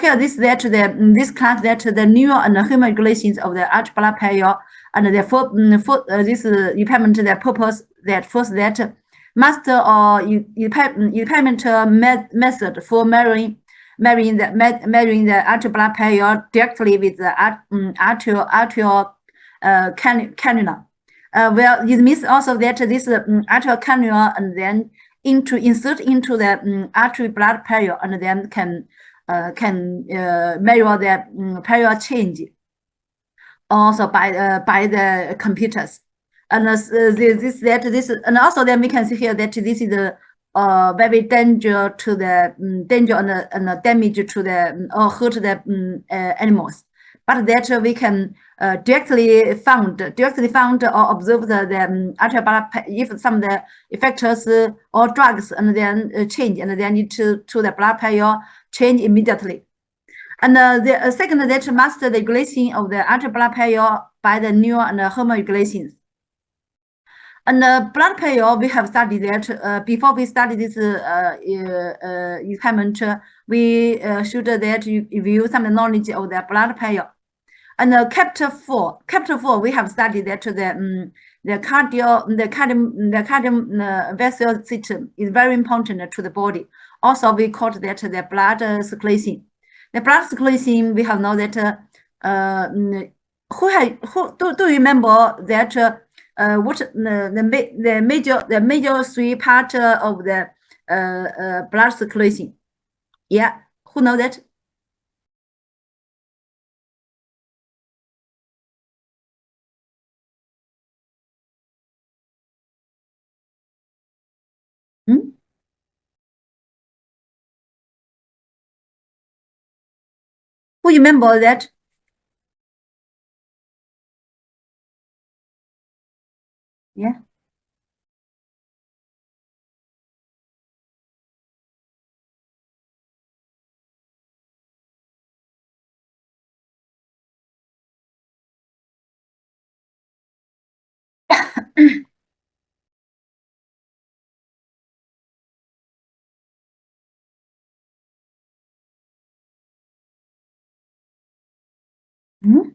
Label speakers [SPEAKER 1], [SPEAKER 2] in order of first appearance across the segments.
[SPEAKER 1] here this this class that the neural and human regulations of the arch blood pressure and this impairment the purpose that first that master or impairment method for measuring the arch blood pressure directly with the arterial cannula. Well, it means also that this arterial cannula and then insert into the artery blood pressure and then can measure the pressure change also by the computers. And and also then we can see here that this is very danger to the danger and damage to the or hurt the animals. But that we can directly found or observe the arterial blood if some of the factors or drugs and then change and then need to the blood pressure change immediately. And the second that master the regulation of the arterial blood pressure by the neural and hormone regulations. And the blood pressure, we have studied that before we study this impairment, we should that review some knowledge of the blood pressure. And chapter 4, we have studied that the cardiovascular system is very important to the body. Also, we call that the blood circulation. The blood circulation, we have know that do you remember that what the major three part of the blood circulation? Yeah, who know that? Hmm? Who remember that? Yeah. Hmm?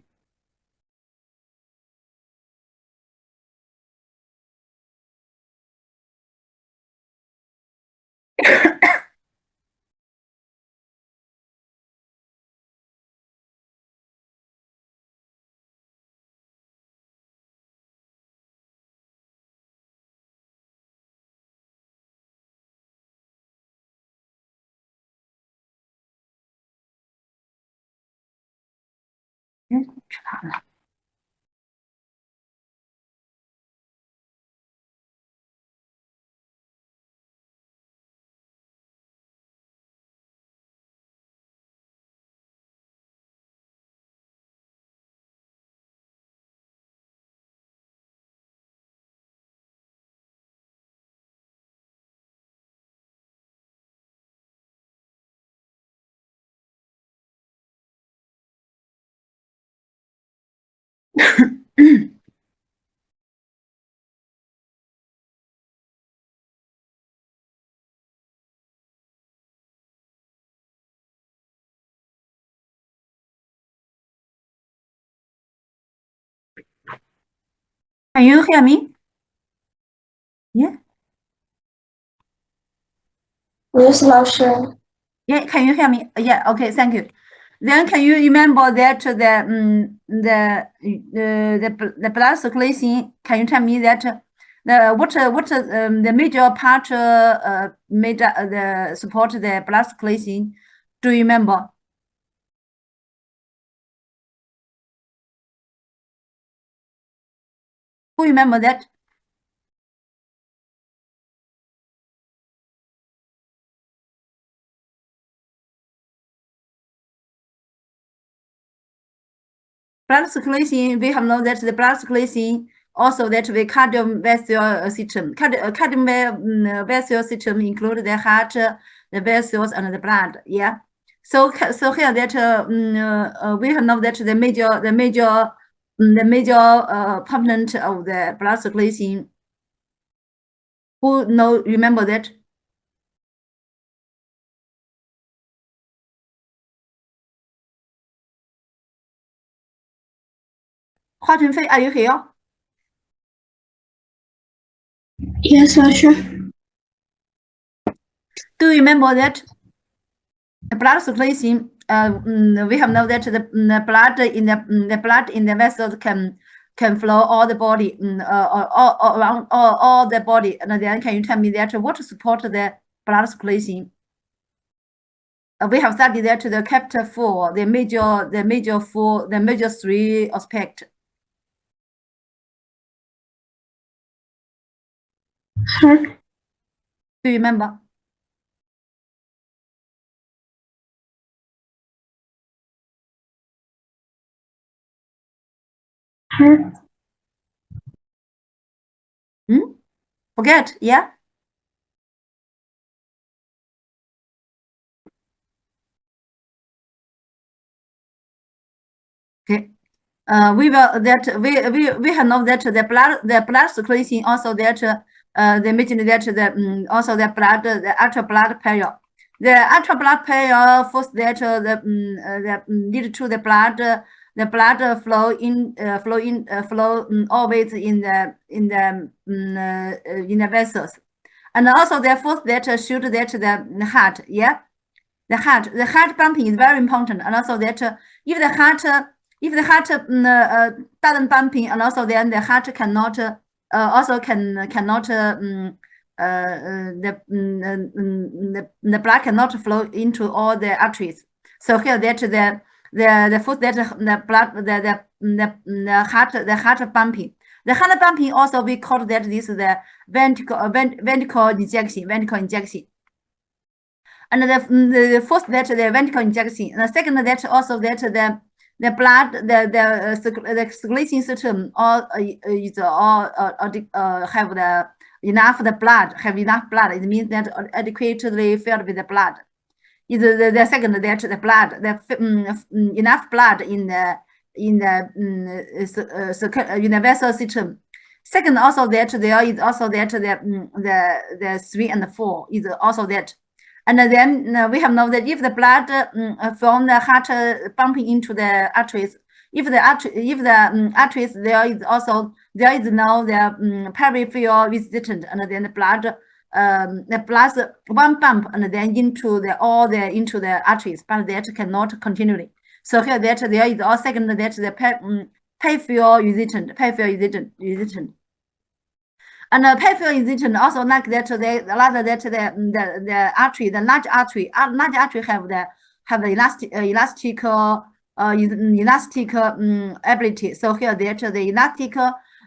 [SPEAKER 1] Can you hear me? Yeah.
[SPEAKER 2] Yes, 老师。
[SPEAKER 1] Yeah, can you hear me? Yeah, okay, thank you. Then can you remember that the blood circulation? Can you tell me that the major part the support the blood circulation? Do you remember? Who remember that? Blood circulation, we have known that the blood circulation also that the cardiovascular system. Cardiovascular system include the heart, the vessels, and the blood. Yeah. So here that we have known that the major component of the blood circulation. Who remember that? Hua Chunfei, are you here?
[SPEAKER 2] Yes, Lasher.
[SPEAKER 1] Do you remember that blood circulation? We have known that the blood in the vessels can flow all the body, all around all the body. And then can you tell me that what support the blood circulation? We have studied that the chapter 4, the major three aspect.
[SPEAKER 2] Heart.
[SPEAKER 1] Do you remember?
[SPEAKER 2] Heart.
[SPEAKER 1] Forget, yeah? Okay. We will that we have known that the blood circulation also that they mentioned that the also the blood the arterial blood pressure. The arterial blood pressure first that lead to the blood flow always in the vessels, and also the first that should that the heart, yeah. The heart pumping is very important, and also that if the heart doesn't pumping, and also then the heart cannot the blood cannot flow into all the arteries. So here that the first that the blood the heart pumping. The heart pumping also we call that this is the ventricle injection. And the first that the ventricle injection, and the second that also that the blood the circulation system all is all have the enough blood. It means that adequately filled with the blood. Is the second that the blood enough blood in the vessel system. Second, also that there is also that the 3 and 4 is also that. And then we have known that if the blood from the heart pumping into the arteries, if the arteries there is now the peripheral resistant, and then the blood one pump and then into the arteries, but that cannot continually. So here that there is all second that the peripheral resistant. And peripheral resistance also like that the artery, the large artery have the elastic ability. So here that the elastic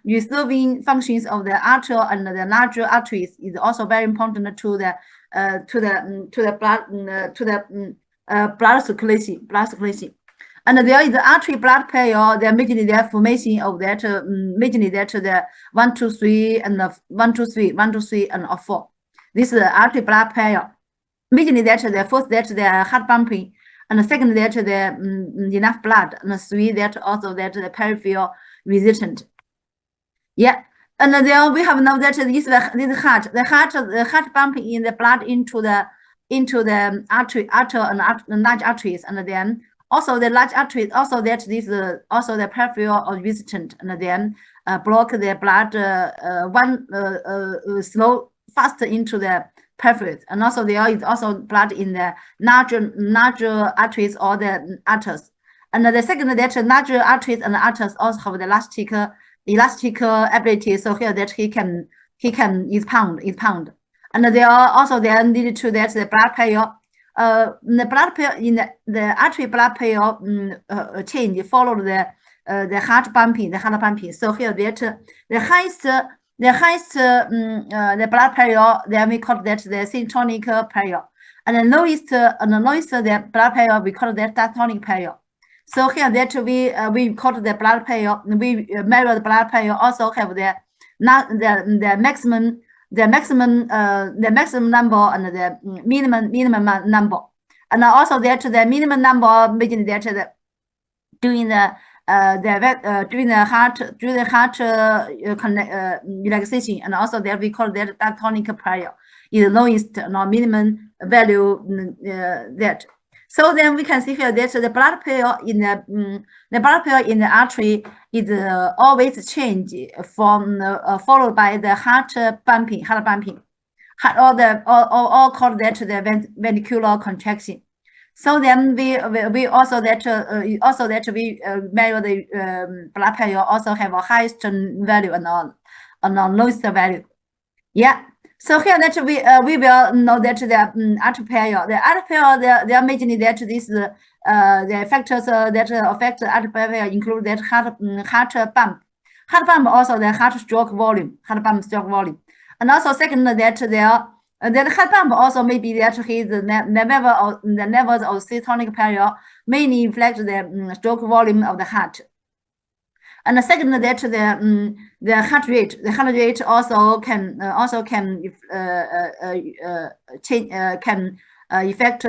[SPEAKER 1] reserving functions of the artery and the larger arteries is also very important to the blood circulation. And there is the artery blood pressure. They're making the formation of that, making that the 1, 2, 3 and 1, 2, 3, 1, 2, 3 and 4. This is the artery blood pressure. Making that the first that the heart pumping, and the second that the enough blood, and the 3 that also that the peripheral resistant. Yeah. And then we have now that this heart pumping in the blood into the artery and large arteries, and then also the large arteries also that this also the peripheral or resistant, and then block the blood slow faster into the periphery, and also there is also blood in the larger arteries or the arteries. And the second that larger arteries and arteries also have the elastic ability. So here that he can pound. And there are also then needed to that the blood pressure. The blood pressure in the artery blood pressure change follow the heart pumping. So here that the highest the blood pressure, then we call that the syntonic pressure, and the lowest the blood pressure we call that diastolic pressure. So here that we call the blood pressure, we measure the blood pressure also have the maximum number and the minimum number, and also that the minimum number making that during the heart relaxation, and also that we call that diastolic pressure is lowest or minimum value that. So then we can see here that the blood pressure in the artery is always change from followed by the heart bumping, all called that the ventricular contraction. So then we also that we measure the blood pressure also have a highest value and a lowest value. Yeah. So here that we will know that the arterial, they are mainly that this the factors that affect the arterial include that heart pump also the heart stroke volume, and also second that that heart pump also may be that the levels of systolic pressure mainly reflect the stroke volume of the heart. And the second that the heart rate also can change can affect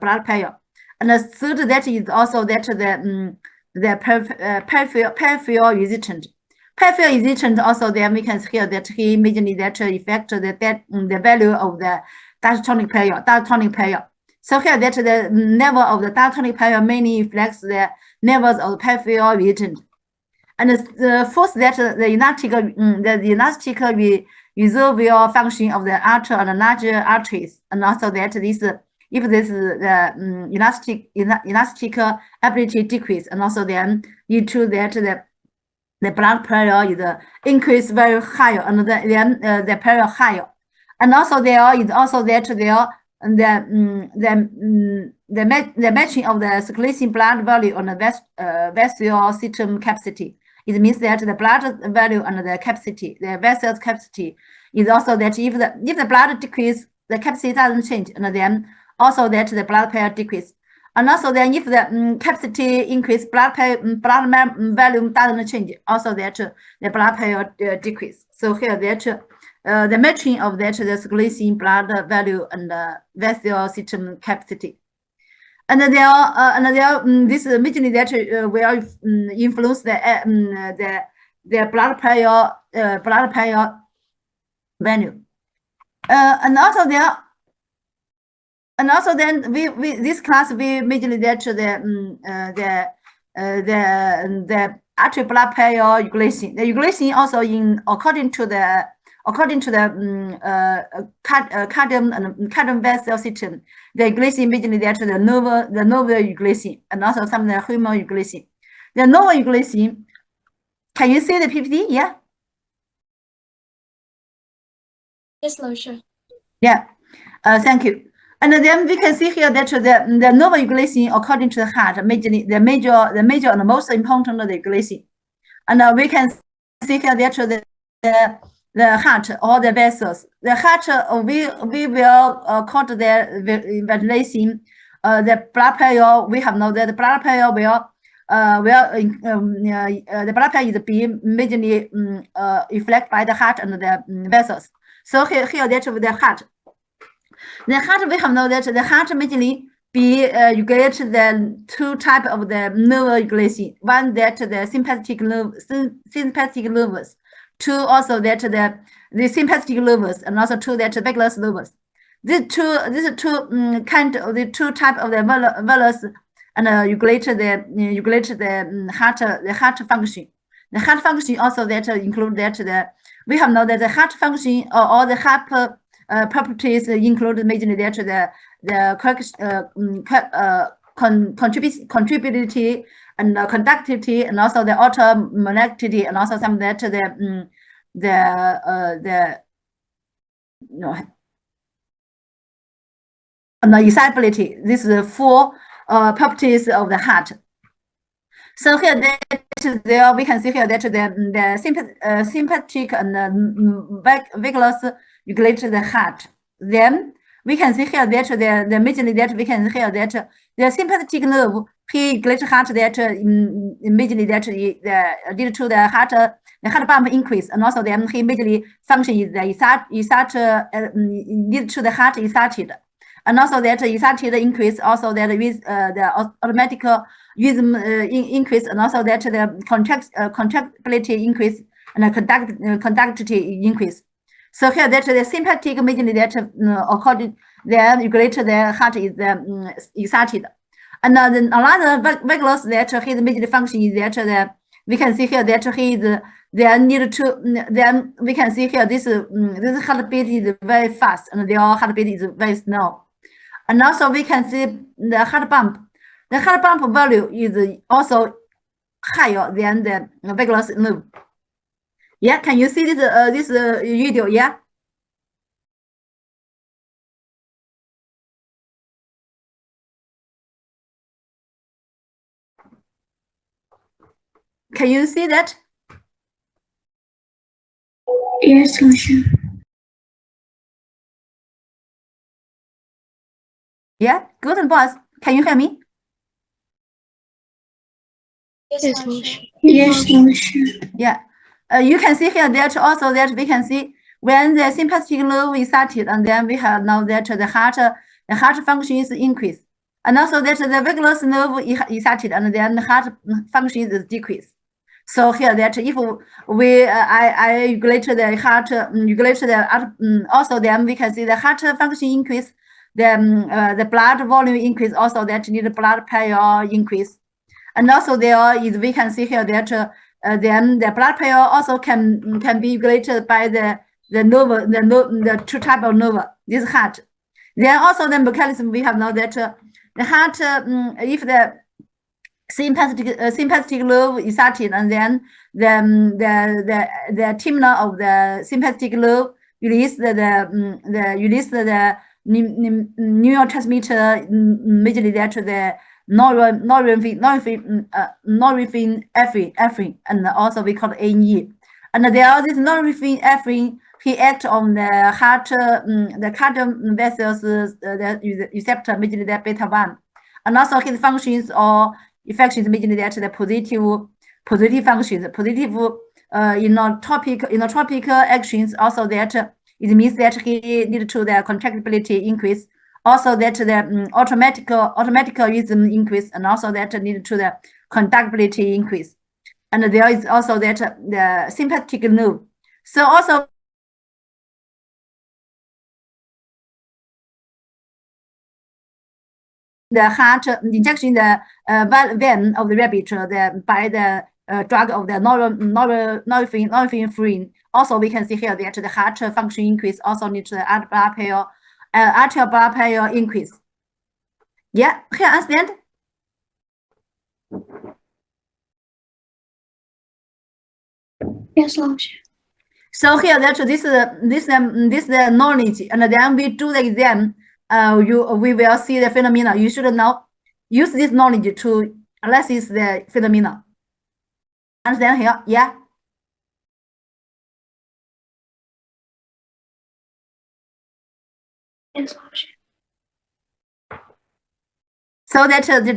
[SPEAKER 1] blood pressure. And the third that is also that the peripheral resistance. Peripheral resistance also then we can hear that he immediately that affect the value of the diastolic pressure. So here that the level of the diastolic pressure mainly reflects the levels of peripheral resistance. And the fourth that the elastic reservoir function of the artery and larger arteries, and also that this if this the elastic ability decrease, and also then lead to that the blood pressure is increase very higher, and then the pressure higher, and also there is also that there the matching of the circulating blood value on the vessel system capacity. It means that the blood value and the capacity, the vessel's capacity, is also that if the blood decrease, the capacity doesn't change, and then also that the blood pressure decrease. And also then if the capacity increase, blood volume doesn't change, also that the blood pressure decrease. So here that the matching of that the circulating blood value and the vessel system capacity. And this immediately that will influence the blood pressure value. And also then we this class we immediately that the arterial blood pressure regulation. The regulation also according to the cardiac vessel system, the regulation immediately that the nerve regulation, and also some of the human regulation. The nerve regulation, can you see the PPT? Yeah.
[SPEAKER 2] Yes, Lausha.
[SPEAKER 1] Yeah. Thank you. And then we can see here that the nerve regulation according to the heart, the major and most important regulation. And we can see here that the heart or the vessels. The heart, we will call the ventilation. The blood pressure, we have known that the blood pressure the blood pressure is being majorly reflected by the heart and the vessels. So here that the heart. The heart, we have known that the heart majorly regulate the two type of the nerve regulation. One that the sympathetic nervous. Two also that the sympathetic nervous, and also two that the vagus nervous. These two kind of the two type of the villus and regulate the heart function. The heart function also that include that we have known that the heart function or all the heart properties include majorly that the contributivity and conductivity, and also the automolectility, and also some that the excitability. This is the four properties of the heart. So here there we can see here that the sympathetic and vagus regulate the heart. Then we can see here that the majorly that we can hear that the sympathetic nerve he regulates heart that immediately that lead to the heart bump increase, and also then he immediately function is the lead to the heart excited, and also that excited increase, also that with the automatic rhythm increase, and also that the contractility increase and the conductivity increase. So here that the sympathetic majorly that according then regulate the heart is excited, And then another weight loss that his major function is that we can see here that his they need to then we can see here this heartbeat is very fast and their heartbeat is very slow. And also we can see the heart pump. The heart pump value is also higher than the weight loss nerve. Yeah, can you see this video? Yeah. Can you see that?
[SPEAKER 2] Yes, Lucia.
[SPEAKER 1] Yeah, good boss. Can you hear me?
[SPEAKER 2] Yes, Lucia. Yes, Lucia.
[SPEAKER 1] Yeah. You can see here that also that we can see when the sympathetic nerve is started, and then we have now that the heart function is increased, and also that the vagus nerve is started, and then the heart function is decreased. So here that if we I regulate the heart, regulate the also then we can see the heart function increase, the blood volume increase, also that need blood pressure increase, and also there is we can see here that then the blood pressure also can be regulated by the nerve, the two type of nerve, this heart. Then also the mechanism we have now that the heart, if the sympathetic nerve is started, and then the terminal of the sympathetic nerve release the neurotransmitter, majorly that the norepinephrine, and also we call it AE. And there are this norepinephrine, he act on the heart, the cardiac vessels, the receptor, majorly the beta 1. And also his functions or effects majorly that the positive functions, positive inotropic actions, also that it means that he need to the contractibility increase, also that the automatic rhythm increase, and also that need to the conductibility increase. And there is also that the sympathetic nerve. So also the heart injection, the vein of the rabbit by the drug of the norepinephrine. Also, we can see here that the heart function increase also needs the arterial blood pressure increase. Yeah, here understand?
[SPEAKER 2] Yes, Lucia.
[SPEAKER 1] So here that this the knowledge, and then we do the exam. We will see the phenomena. You should now use this knowledge to analyze the phenomena. Understand here? Yeah.
[SPEAKER 2] Yes, Lucia.
[SPEAKER 1] So that the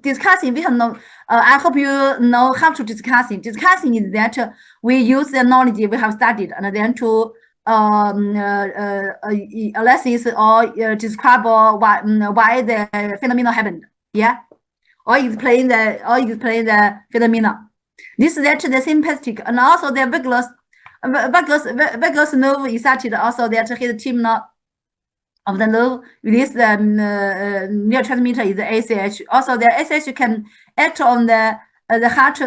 [SPEAKER 1] discussing, we have no. I hope you know how to discussing. Discussing is that we use the knowledge we have studied, and then to analysis or describe why the phenomena happened. Yeah, or explain the phenomena. This that the sympathetic, and also the vagus nerve is started. Also that his team now of the nerve release the neurotransmitter is the ACH. Also, the ACH can act on the heart.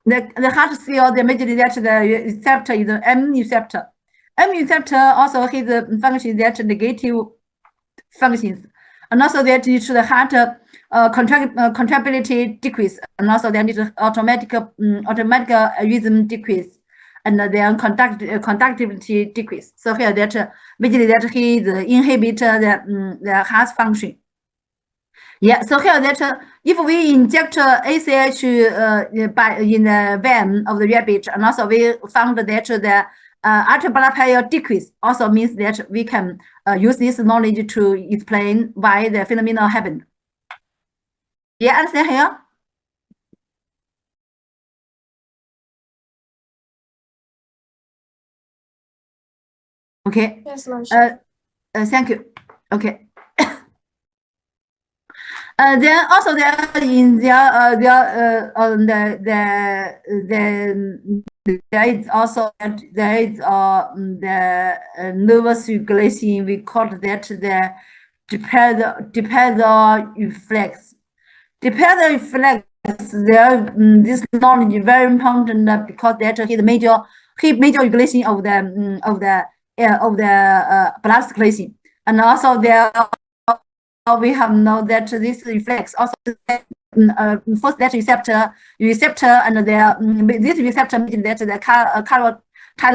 [SPEAKER 1] The heart cell, the majorly that the receptor is the M receptor. M receptor also has the function that negative functions, and also that leads to the heart contractibility decrease, and also that leads to automatic rhythm decrease, and then conductivity decrease. So here that majorly that he inhibit the heart function. Yeah, so here that if we inject ACH in the vein of the rabbit, and also we found that the arterial blood pressure decrease, also means that we can use this knowledge to explain why the phenomena happened. Yeah, understand here? Okay.
[SPEAKER 2] Yes, Lucia.
[SPEAKER 1] Thank you. Okay. Then also there in there is also the nervous regulation. We call that dipedal reflex. Dipedal reflex, this knowledge is very important because that his major regulation of the blood circulation, and also there we have know that this reflex also first that receptor and this receptor means that the carotid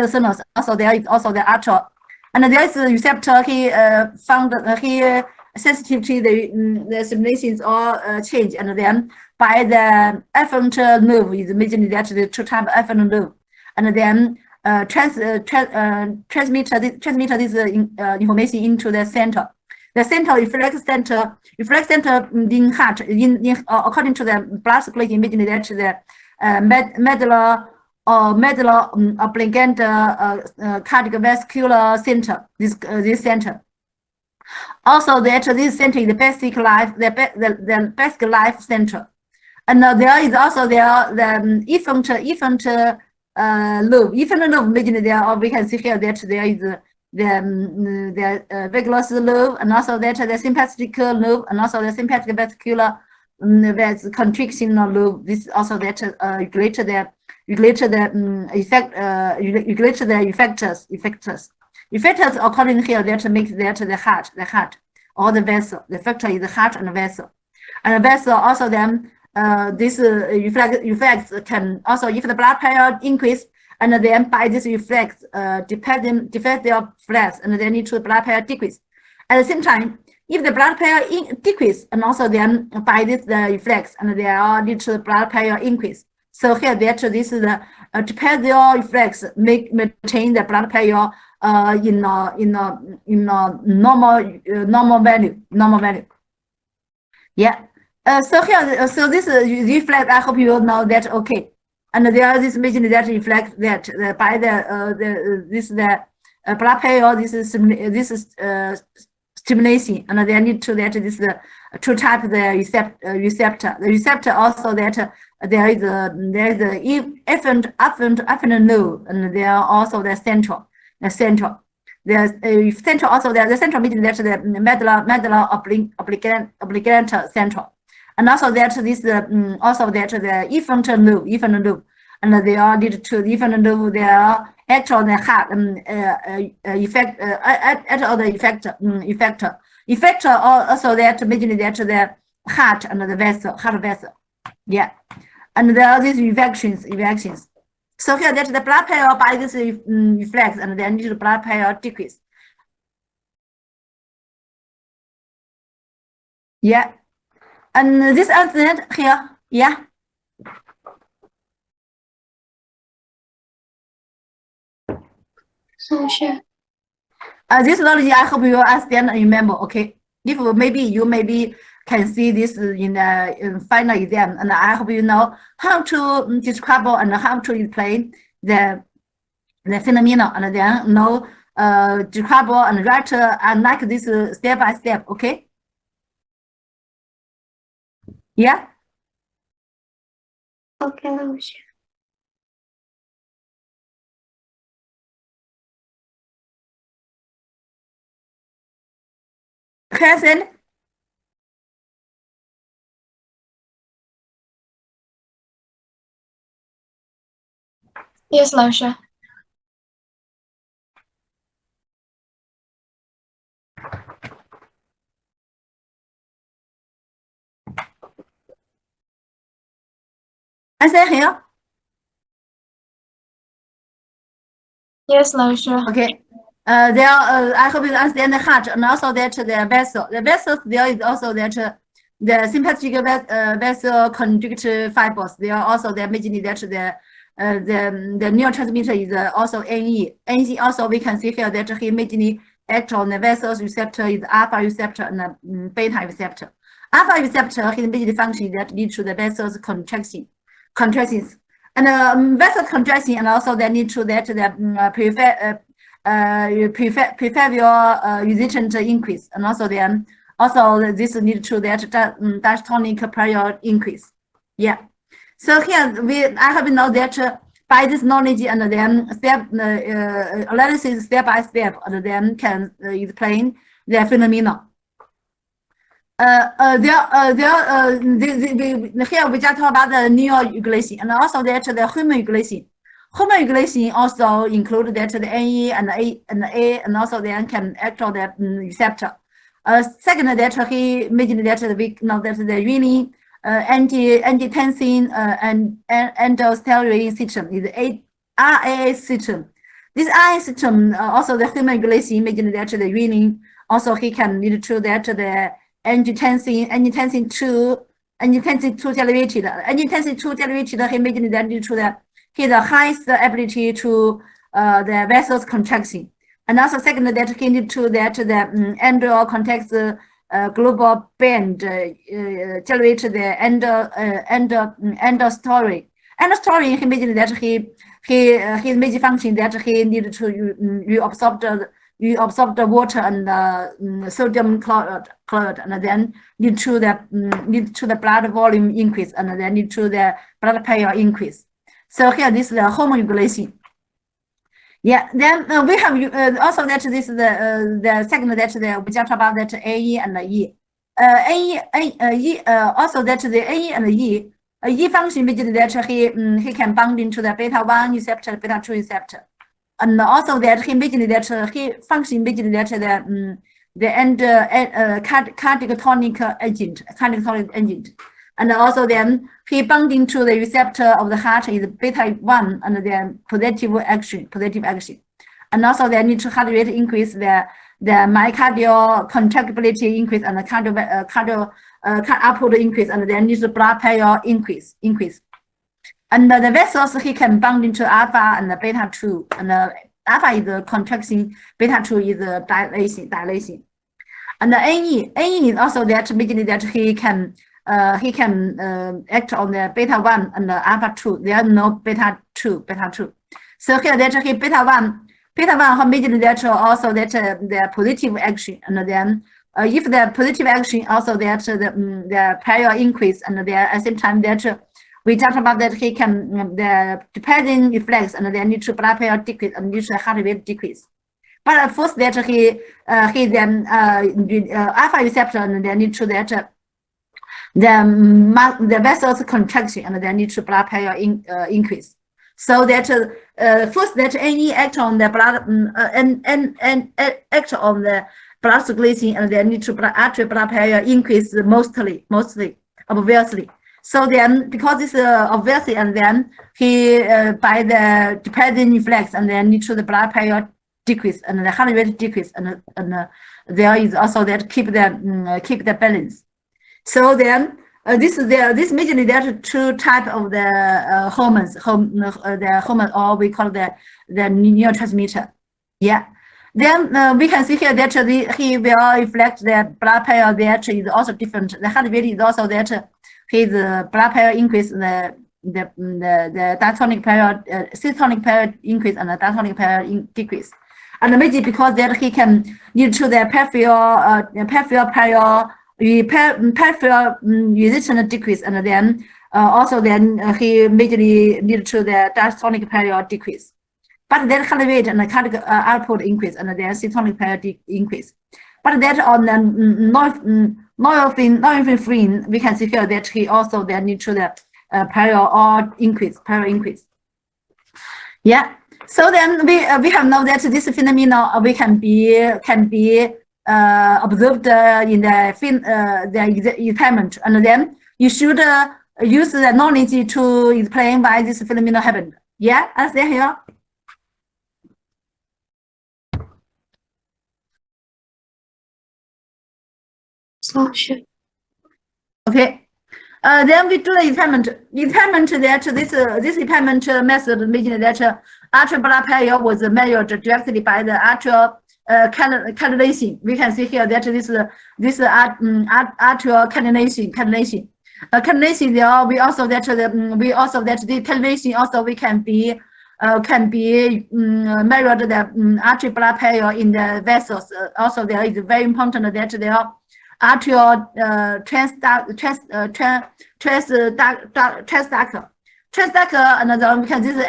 [SPEAKER 1] sinus also there is also the atrial, and there is a receptor he found he sensitive to the simulations or change, and then by the efferent nerve is imagined that the two type efferent nerve, and then transmit this information into the center. The center reflex center in heart according to the blood circulation, imagined that the medulla oblongate cardiovascular center, this center. Also, that this center is the basic life, the basic life center, and there is also the efferent lobe. Efferent lobe, imagined there, or we can see here that there is the vagus nerve, and also that the sympathetic nerve, and also the sympathetic vascular constriction nerve. This also that regulate the effectors. Effectors according here that makes that the heart or the vessel. The factor is the heart and the vessel, and the vessel also then this reflex can also, if the blood pressure increase, and then by this reflex defect their flex, and then need to blood pressure decrease. At the same time, if the blood pressure decrease, and also then by this the reflex, and they are need to blood pressure increase. So here that this is the dipedal reflex maintain the blood pressure in a normal value. Yeah. So here, so this reflex, I hope you know that. Okay. And there is this imagine that reflects that by the blood pressure, this is stimulation, and they need to that this to type the receptor. The receptor also that there is the afferent node, and there are also the central. The central also there, the central meaning that the medulla oblongate central. And also that this also that the efferent lobe, and they are lead to the efferent lobe. They are actual the heart effect at the effector also that imagined that the heart and the vessel. Yeah, and there are these reactions. So here that the blood pressure by this reflex, and then the blood pressure decrease. Yeah. And this answer here, yeah.
[SPEAKER 2] So sure.
[SPEAKER 1] This knowledge, I hope you understand and remember. Okay, if maybe you can see this in the final exam, and I hope you know how to describe and how to explain the phenomena, and then know describe and write and like this step by step. Okay. Yeah.
[SPEAKER 2] Okay, no sure.
[SPEAKER 1] Question.
[SPEAKER 2] Yes, Lausha.
[SPEAKER 1] Answer here.
[SPEAKER 2] Yes, Lausha.
[SPEAKER 1] Okay. There, I hope you understand the heart, and also that the vessel. The vessels, there is also that the sympathetic vessel conductive fibers. They are also the imagining that the neurotransmitter is also NE. NE also we can see here that he imagining actual the vessels receptor is alpha receptor and beta receptor. Alpha receptor his imagining function that lead to the vessels contractions. And vessel contraction, and also they need to that the peripheral resistance increase, and also then also this need to that diastolic pressure increase. Yeah. So here I have know that by this knowledge, and then step analysis step by step, and then can explain the phenomena. Here we just talk about the neuroglycin and also that the human glycin. Human glycin also include that the NE and A and also then can act on the receptor. Second, that he mentioned that we know that the renin, angiotensin, and aldosterone system is RAA system. This RAA system also the human glycin mentioned that the renin also he can lead to that the angiotensin 2 derivative. Angiotensin 2 derivative he mentioned that lead to the he the highest ability to the vessels contraction. And also second that he need to that the endocrine context global band generate the end story. And story he mentioned that his major function that he needed to reabsorb the water and sodium chloride, and then lead to the blood volume increase, and then lead to the blood pressure increase. So here this is the hormone regulation. Yeah, then we have also that this is the second that we just about that AE and E. Also that the AE and E. E function means that he can bind into the beta 1 receptor, beta 2 receptor, and also that he mentioned that he function mentioned that the cardiac tonic agent, and also then he binding to the receptor of the heart is beta 1 and then positive action, and also they need to heart rate increase the myocardial contractibility increase and the cardio output increase, and then needs blood pressure increase. And the vessels he can bind into alpha and the beta 2, and alpha is the contraction, beta 2 is the dilation. And the NE is also that meaning that he can act on the beta 1 and the alpha 2. There are no beta 2. So here that he beta 1 meaning that also that the positive action, and then if the positive action also that the pressure increase, and then at the same time that we talked about that he can the depending reflex, and then need to blood pressure decrease and need to heart rate decrease. But first that he then alpha receptor, and then need to that the vessels contraction, and then need to blood pressure increase. So that first that any act on the blood and act on the blood circulation, and then need to arterial blood pressure increase mostly obviously. So then because this obviously, and then he by the dependent reflex, and then need to the blood pressure decrease and the heart rate decrease, and there is also that keep the balance. So then this majorly there are two types of the hormones, the hormone, or we call the neurotransmitter. Yeah. Then we can see here that he will reflect the blood pressure that is also different. The heart rate is also that his blood pressure increase, the diastolic pressure, systolic pressure increase, and the diastolic pressure decrease. And maybe because that he can lead to the peripheral pressure, peripheral resistance decrease, and then also then he majorly lead to the diastolic pressure decrease. But that heart rate and the cardiac output increase, and then systolic pressure increase. But that on the norepinephrine, we can see here that he also then need to the pressure increase. Yeah. So then we have known that this phenomenon we can be observed in the experiment, and then you should use the knowledge to explain why this phenomenon happened. Yeah, understand here?
[SPEAKER 2] Sure.
[SPEAKER 1] Okay. Then we do the experiment. That this experiment method meaning that arterial blood pressure was measured directly by the arterial cannulation. We can see here that this arterial cannulation. Cannulation there we also that the cannulation also we can be measured the arterial blood pressure in the vessels. Also there is very important that there are arterial transducer, another because this is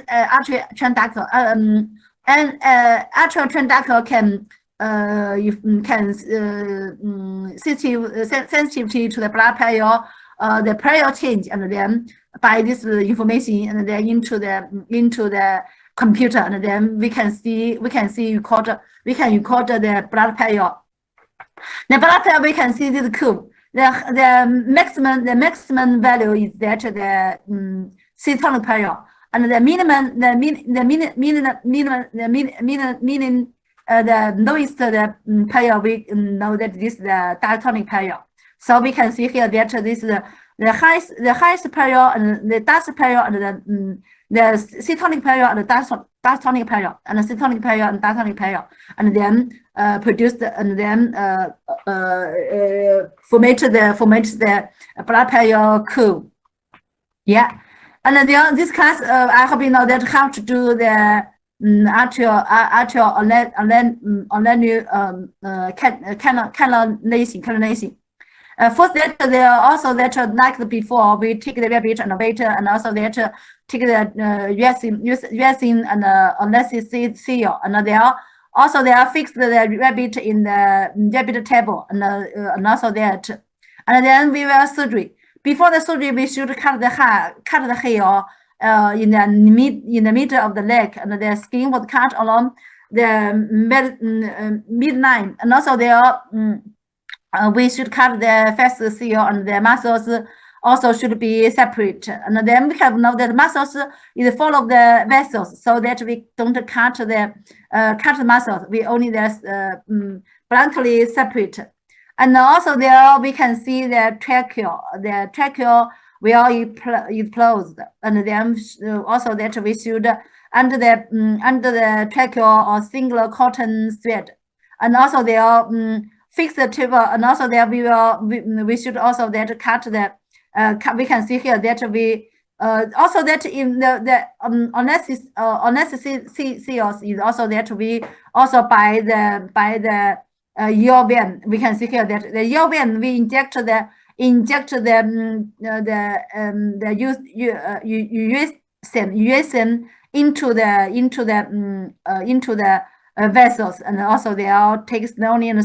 [SPEAKER 1] arterial transducer, and arterial transducer can you can sensitivity to the blood pressure, the pressure change, and then by this information, and then into the computer, and then we can record the blood pressure. The blood pressure, we can see this curve. The maximum value is that the systolic pressure, and the minimum the lowest pressure, we know that this is the diatonic pressure. So we can see here that this is the highest pressure, and the diastolic pressure, and the systolic pressure, and the diastolic pressure, and the systolic pressure, and diastolic pressure, and then produced, and then formates the blood pressure curve. Yeah, and then this class, I hope you know that how to do the arterial canalization. First, that there are also that like before, we take the rabbit and wait, and also that take the resin and analysis seal, and they are fixed the rabbit in the rabbit table, and also that, and then we will surgery. Before the surgery, we should cut the hair in the middle of the leg, and the skin was cut along the midline, and also there. We should cut the fast seal, and the muscles also should be separate. And then we have know that muscles is full of the vessels, so that we don't cut the muscles. We only bluntly separate. And also there we can see the trachea. The trachea is closed, and then also that we should under the trachea or single cotton thread, and also there fix the table, and also there we should also that cut the we can see here that we also that in the seals is also that we also by the ear vein. We can see here that the ear vein we inject the USM into the vessels, and also they all take slowly, and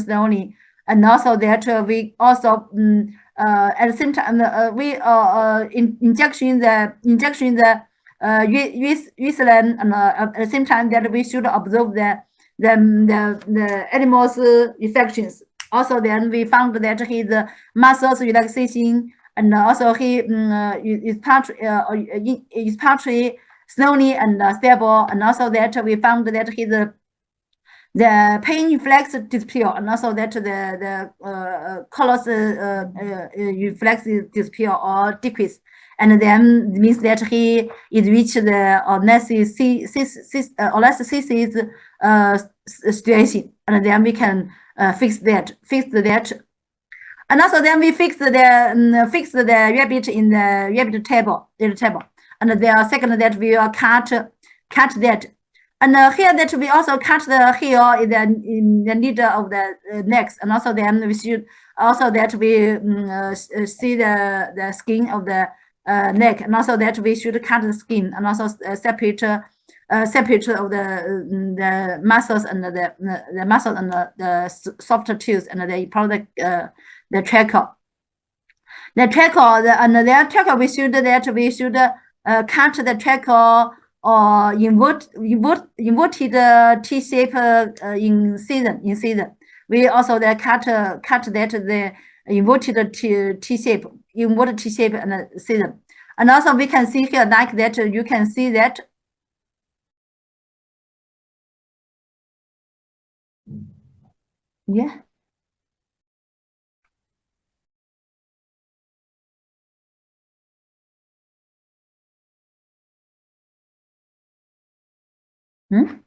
[SPEAKER 1] also that we also at the same time we injection the Switzerland, and at the same time that we should observe the animals infections. Also, then we found that his muscles relaxation, and also he is partly slowly and stable, and also that we found that his the pain reflex disappear, and also that the colors reflex disappear or decrease, and then means that he is reached the situation, and then we can fix that. And also then we fix the rabbit in the rabbit table, and the second that we will cut that. And here that we also cut the hair in the middle of the neck, and also then we should also that we see the skin of the neck, and also that we should cut the skin, and also separate of the muscles, and the muscle, and the soft tissue, and the product the trachea. The trachea, and the trachea we should cut the trachea or inverted T shape in season. We also cut that the inverted T shape and season. And also we can see here like that. You can see that. Yeah. Hmm?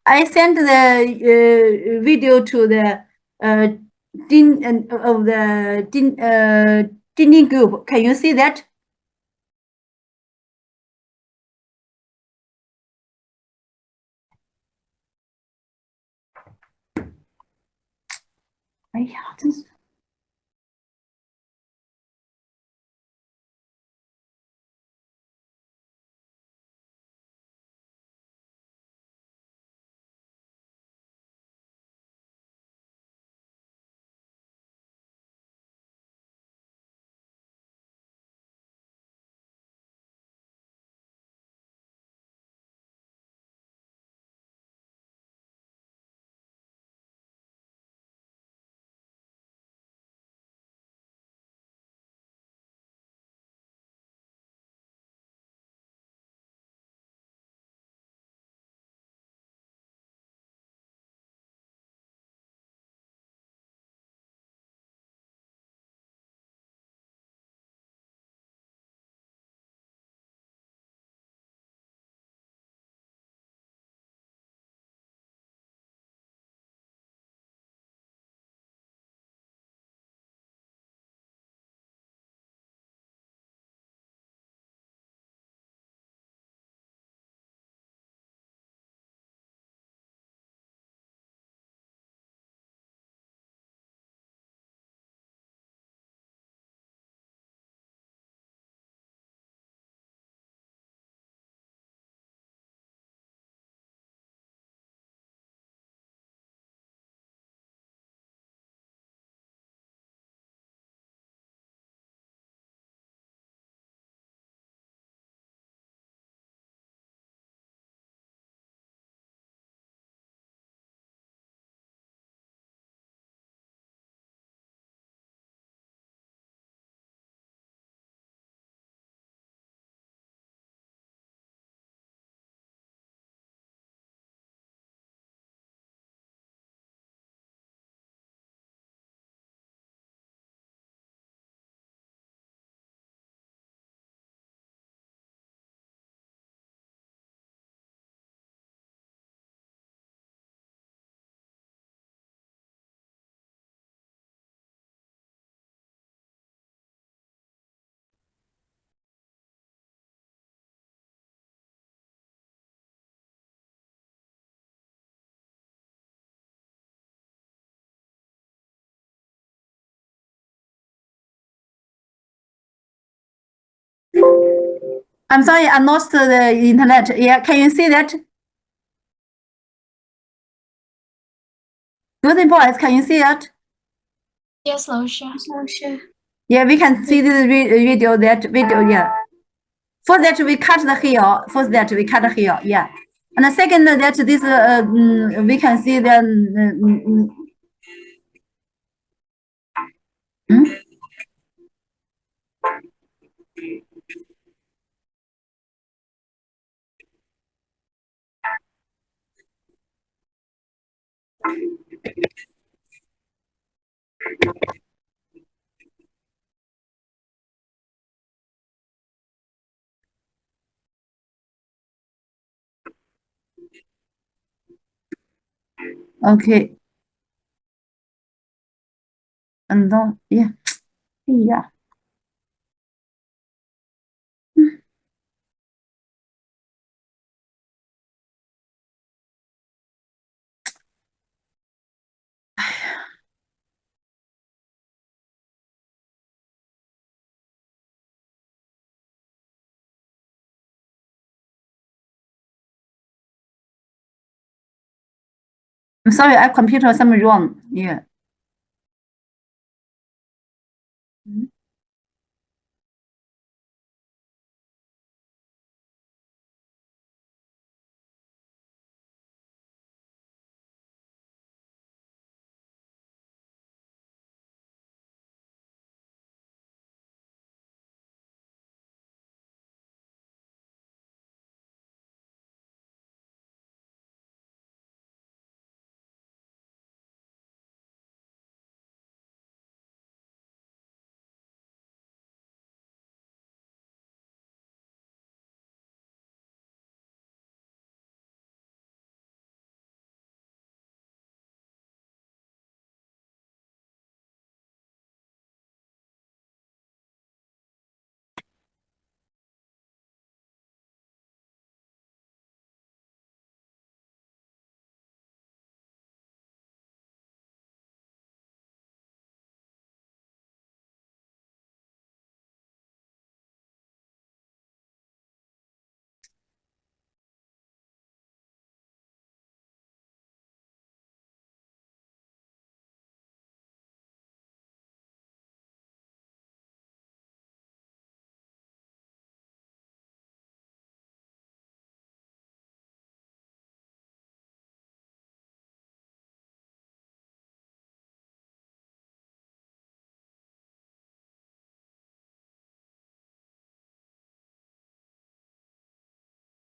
[SPEAKER 1] I sent the video to the Din of the Din group. Can you see that? 哎呀，真是。I'm sorry, I lost the internet. Yeah, can you see that? Good boys, can you see that?
[SPEAKER 2] Yes, 老师。
[SPEAKER 1] Yeah, we can see this video. That video, yeah. For that we cut the hair. For that we cut the hair. Yeah. And the second that this we can see the okay. And yeah. Yeah. I'm sorry, I computer something wrong. Yeah.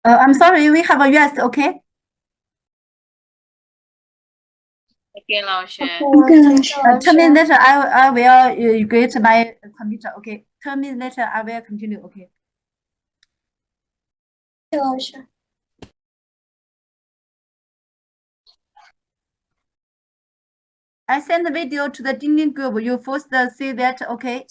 [SPEAKER 1] I'm sorry, we have a yes, okay?
[SPEAKER 3] OK，老师。
[SPEAKER 4] OK，老师。
[SPEAKER 1] 10 minutes later, I will get my computer, okay? 10 minutes later, I will continue, okay?
[SPEAKER 4] 谢谢老师。
[SPEAKER 1] I send the video to the Dingding group. You first see that, okay?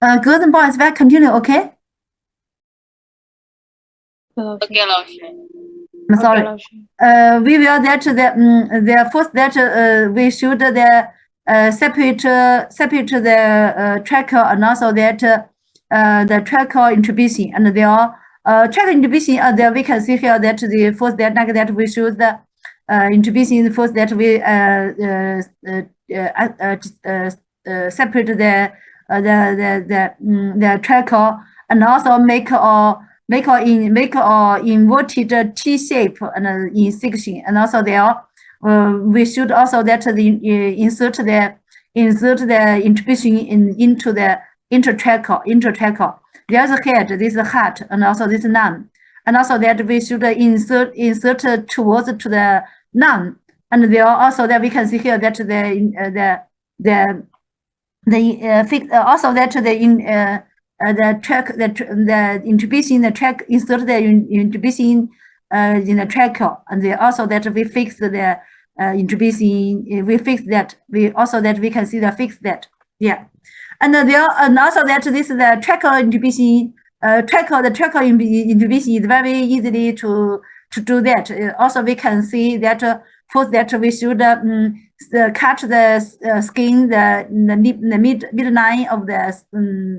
[SPEAKER 1] girls and boys, we continue, okay?
[SPEAKER 3] OK，老师。
[SPEAKER 1] I'm sorry. We will that the first that we should the separate the tracker and also that the tracker inhibition and their tracker inhibition. There we can see here that the first that like that we should the inhibition first that we separate the tracker and also make a inverted T shape and in section, and also there we should also that the insert the inhibition into the intertracker. There's a head, this is heart, and also this lung, and also that we should insert towards to the lung, and there also that we can see here that also that the track the inhibition the track insert the inhibition in the tracker, and also that we fix the inhibition. We fix that. We also that we can see the fix that. Yeah, and there and also that this is the tracker inhibition. The tracker inhibition is very easily to do that. Also, we can see that first that we should cut the skin, the midline of the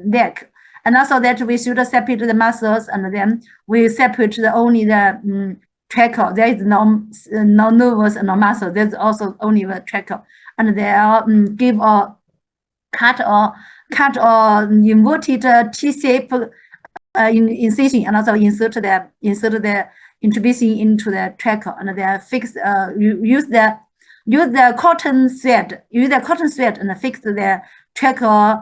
[SPEAKER 1] neck, and also that we should separate the muscles, and then we separate only the tracker. There is no nervous and no muscle. There's also only the tracker, and there give a cut or inverted T-shape incision, and also insert the inhibition into the tracker, and then fix use the cotton thread and fix the tracker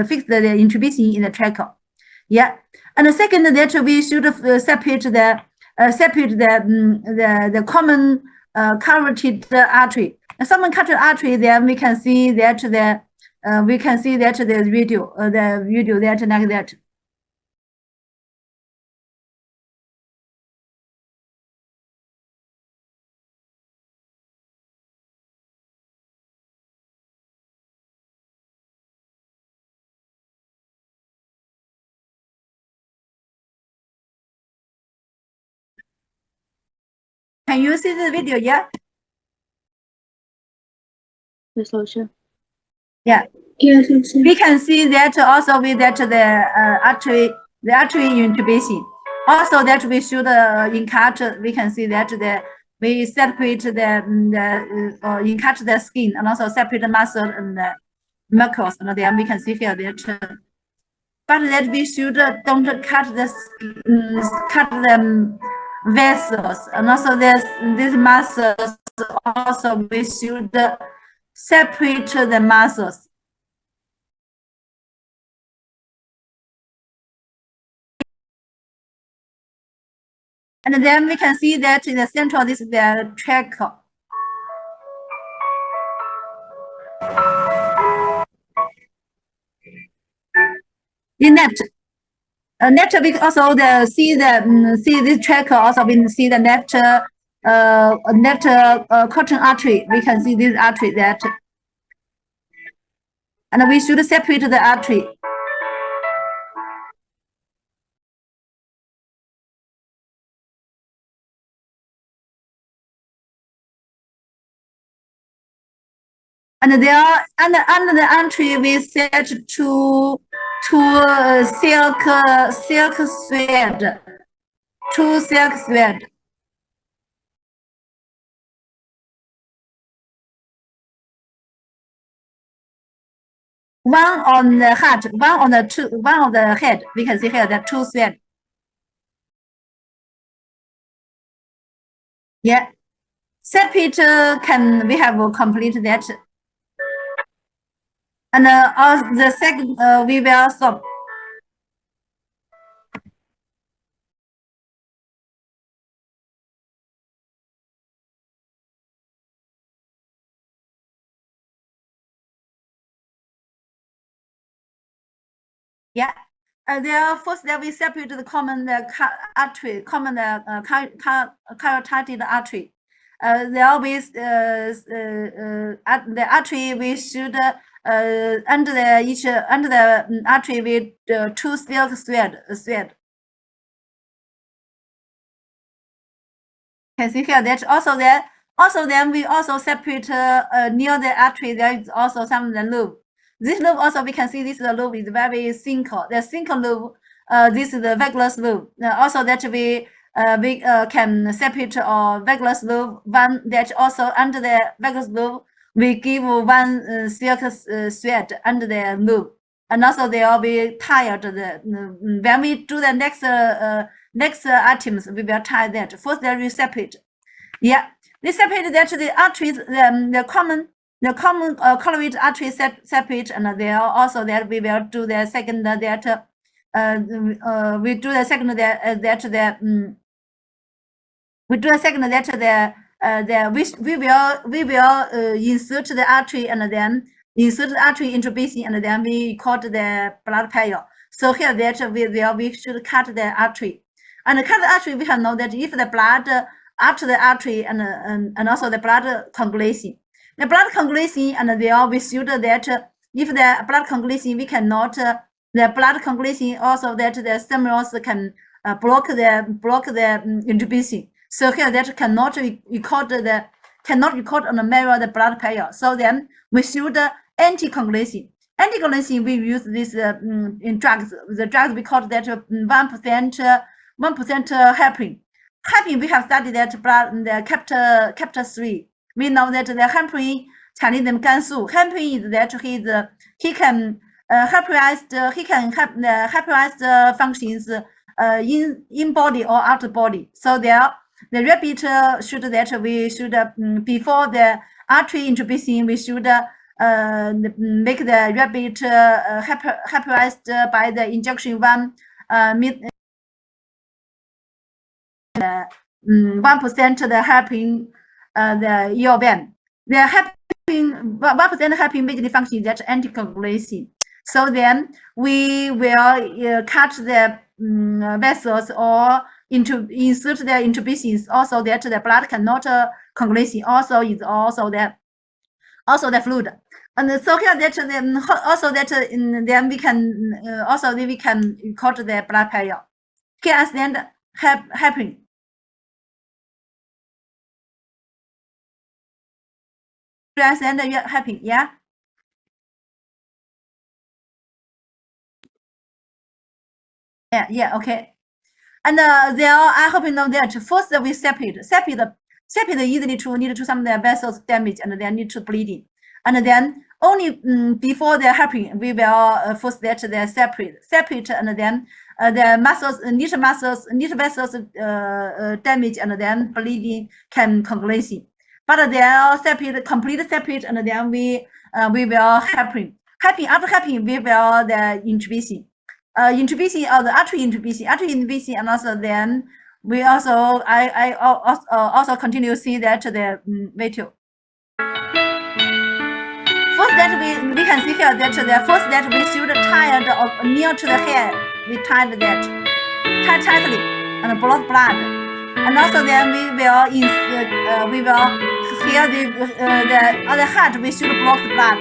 [SPEAKER 1] fix the inhibition in the tracker. Yeah, and the second that we should separate the common carotid artery. Some carotid artery, then we can see that the video that like that. Can you see the video? Yeah.
[SPEAKER 4] Yes, Lauscher.
[SPEAKER 1] Yeah.
[SPEAKER 4] Yes, Lauscher.
[SPEAKER 1] We can see that also with that the artery intubation. Also that we should in cut. We can see that we separate in cut the skin and also separate the muscle and the mucus, and then we can see here that. But that we should don't cut the vessels, and also these muscles. Also, we should separate the muscles. And then we can see that in the central, this is the tracker. In that, left we also see this tracker. Also, we see the left cotton artery. We can see this artery that, and we should separate the artery. And there under the artery we set to silk thread, two silk thread. One on the heart, one on the head. We can see here that two thread. Yeah, separate can we have complete that. And the second we will stop. Yeah. There first that we separate the common artery, common carotid artery, there always at the artery we should under the artery with 2 silk thread. Can see here that also then we also separate near the artery there is also some of the loop. This loop also we can see this loop is very simple. The simple loop, this is the vagulous loop. Also that we can separate vagulous loop. One that also under the vagulous loop we give one silk thread under the loop, and also they will be tied. When we do the next items we will tie that. First that we separate. Yeah, we separate that the arteries, the common colloid artery separate, and there also that we will do the second that we do the second that we do the second that we will insert the artery and then insert the artery into basin, and then we cut the blood pail. So here that we should cut the artery, and cut the artery. We can know that if the blood after the artery and also the blood coagulation. The blood coagulation, and there we should that if the blood coagulation we cannot the blood coagulation also that the stimulus can block the inhibition. So here that cannot record on the mirror the blood pail. So then we should anticoagulation. Anticoagulation we use this in drugs. The drugs we call that 1% heparin. Heparin we have studied that blood the chapter 3. We know that the heparin mechanism 肝素 heparin is that he can hyperize the hyperized functions in body or out body. So there the rabbit should that we should before the artery inhibition we should make the rabbit hyperized by the injection 1% the heparin the EOVM. The heparin 1% heparin basically function that anticoagulation. So then we will cut the vessels or insert the inhibitions. Also that the blood cannot coagulation. Also is also the fluid. And so here that also that then we can also we can cut the blood pail. Can understand heparin. Understand heparin, yeah. Yeah, okay. And there, I hope you know that first we separate easily to need to some of the vessels damage and then need to bleeding, and then only before the heparin we will first that they separate and then the muscles need vessels damage and then bleeding can coagulation. But they are separate, completely separate, and then we will heparin. After heparin we will the inhibition. Inhibition or the artery inhibition, and also then we also I also continue to see that the video. First that we can see here that the first that we should tie it near to the hair. We tie tightly and block blood, and also then we will here the other heart we should block the blood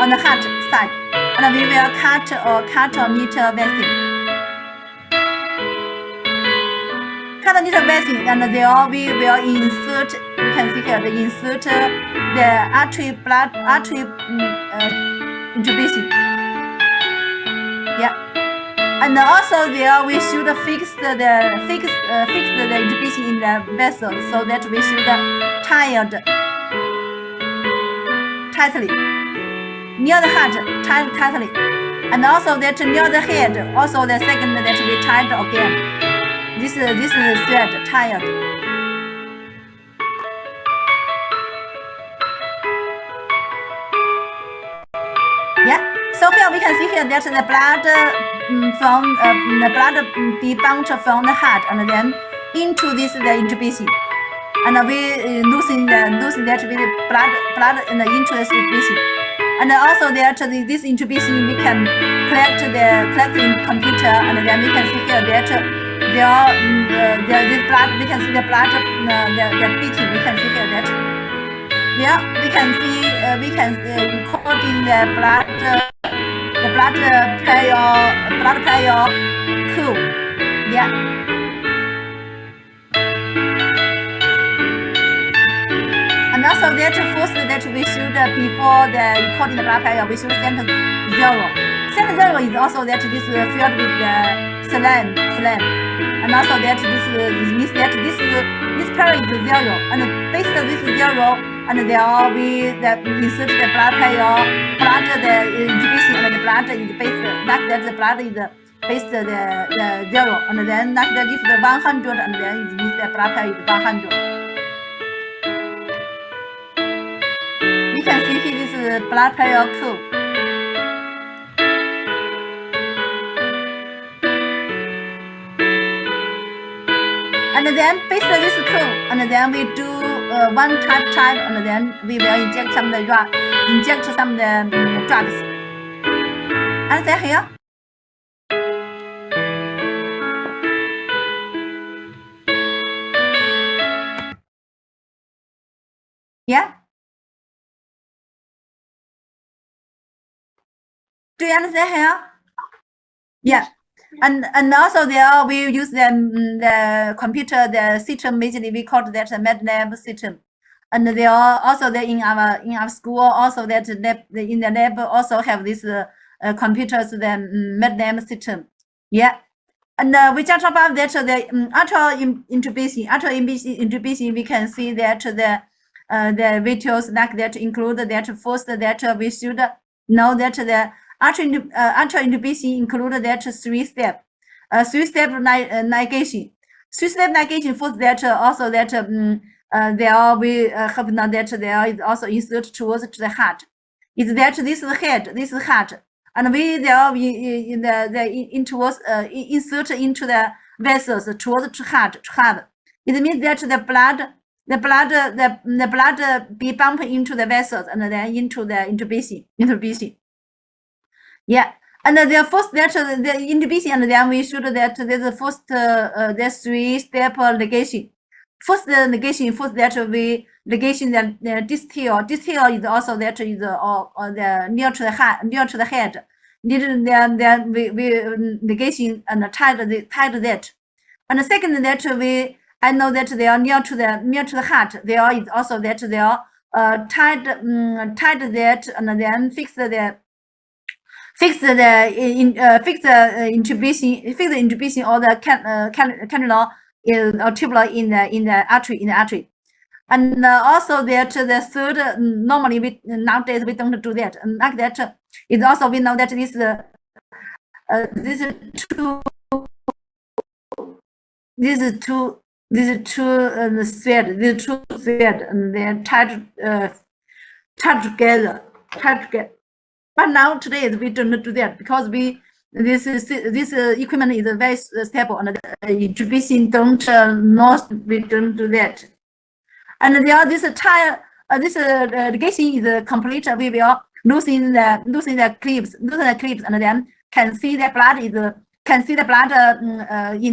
[SPEAKER 1] on the heart side. And we will cut or knit vessel. Cut or knit vessel, and there we will insert. You can see here the insert the artery inhibition. Yeah, and also there we should fix the inhibition in the vessel, so that we should tie it tightly. Near the heart, tied tightly, and also that near the head, also the second that we tied again. This is thread tied. Yeah. So here we can see here that the blood from the blood be bounced from the heart and then into this the inhibition, and we losing that with blood and into the inhibition. And also that this inhibition we can collect in computer, and then we can see here that this blood, we can see the blood, the beating. We can see here that. Yeah, we can see recording the blood pressure curve. Yeah. And also that first that we should before the recording the blood pressure, we should send 0. Send 0 is also that this filled with the slime. And also that this means that this period is 0. And based on this 0, and there we insert the blood pressure, the inhibition, and the blood is based like that the blood is based the 0. And then like that if the 100, and then it means the blood pressure is 100. You can see here this is blood pressure curve. And then based on this curve, and then we do one time, and then we will inject some of the drugs. And then here. Yeah. Do you understand here? Yeah. And also there we use the computer, the system, basically we call that the MATLAB system. And they are also there in our school, also that in the lab also have this computers, the MATLAB system. Yeah. And we just talk about that the atrial intubation, we can see that the videos like that include that first that we should know that the atrial intubation include that 3-step, 3-step ligation. 3-step ligation first that also that there we have now that there is also insert towards the heart. Is that this is head, this is heart, and we there insert into the vessels towards the heart. It means that the blood be bumped into the vessels and then into the intubation. Yeah, and the first that the intubation, and then we should that the first the 3-step ligation. First the ligation, first that we ligation the distal. Distal is also that is the near to the head. Then we ligation and tied that. And the second that I know that they are near to the heart. There is also that they are tied that and then fix the intubation or the cannula or tubular in the artery. And also that the third normally nowadays we don't do that. And like that is also we know that this is two thread, and then tied together. But now today we don't do that because this equipment is very stable, and intubation we don't do that. And there this ligation is complete. We will loosen the clips, and then can see the blood in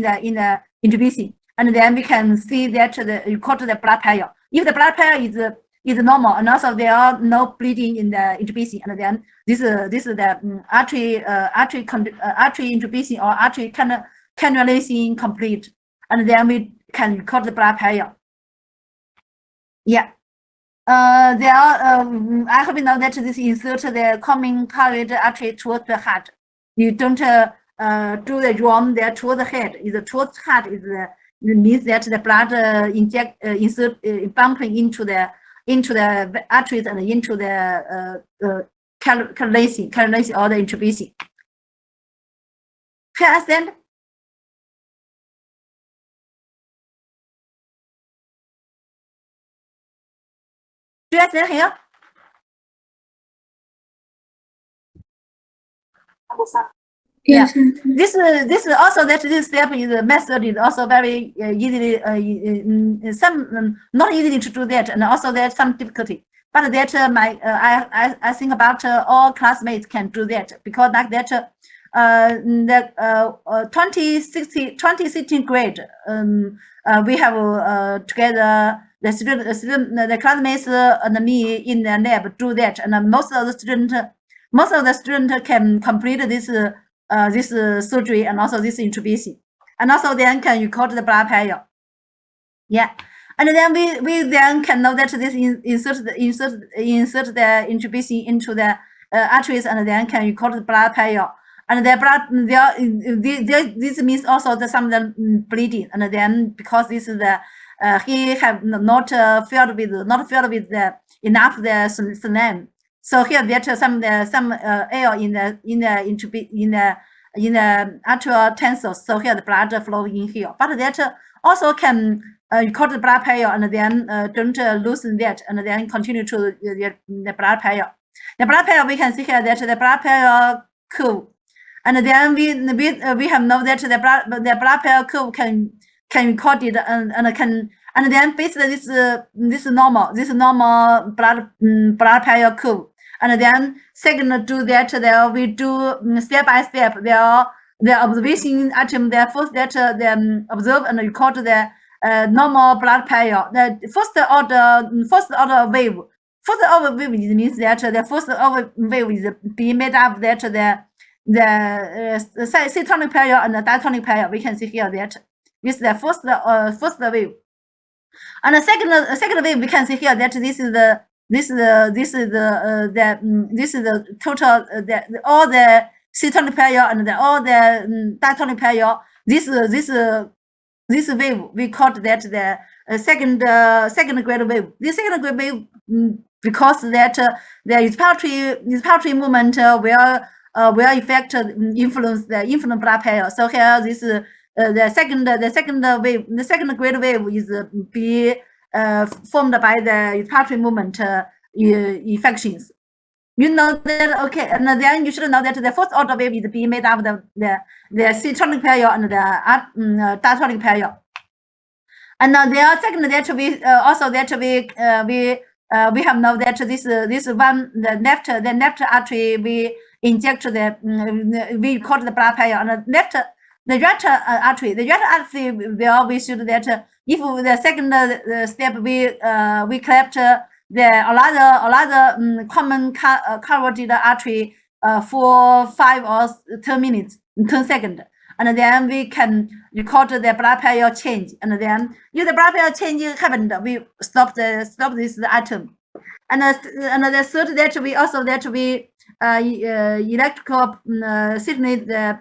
[SPEAKER 1] the intubation, and then we can see that record the blood pressure. If the blood pressure is normal, and also there are no bleeding in the intubation, and then this is the artery intubation or artery cannulation complete, and then we can record the blood pressure. Yeah. There are I hope you know that this insert the common carotid artery towards the heart. You don't do the wrong there towards the head. Is towards heart is it means that the blood insert bumping into the arteries and into the cannulation or the intubation. Can you understand? Do you understand here?
[SPEAKER 4] Yes.
[SPEAKER 1] This also that this step is a method is also very easily some not easy to do that, and also there's some difficulty. But that I think about all classmates can do that, because like that the 2016 grade, we have together the classmates and me in the lab do that, and most of the student can complete this surgery and also this intubation, and also then can record the blood pressure. Yeah. And then we then can know that this insert the intubation into the arteries, and then can record the blood pressure. And the blood this means also the some of the bleeding, and then because this is the he have not filled with the enough the saline. So here that some air in the arterial tensors. So here the blood flow in here, but that also can record the blood pressure, and then don't loosen that, and then continue to the blood pressure. The blood pressure, we can see here that the blood pressure curve, and then we have know that the blood pressure curve can record it, and then based on this normal blood pressure curve, and then second do that there we do step by step the observation item. The first that the observe and record the normal blood pressure. The first order wave. First order wave means that the first order wave is being made up that the systolic pressure and the diastolic pressure. We can see here that this is the first wave. And the second wave, we can see here that this is the total all the systolic pressure and all the diastolic pressure. This wave we called that the second grade wave. This second grade wave because that the respiratory movement will affect influence blood pressure. So here this the second wave, the second grade wave is be formed by the respiratory movement infections. You know that, okay, and then you should know that the first order wave is being made up of the systolic pressure and the diastolic pressure. And the second that we also that we have know that this one the left artery we inject we record the blood pressure, and the right artery we should that if the second step we collect another common carotid artery for 5 or 10 minutes, 10 seconds, and then we can record the blood pressure change, and then if the blood pressure change happened, we stop this item. And the third that we also electrical stimulate the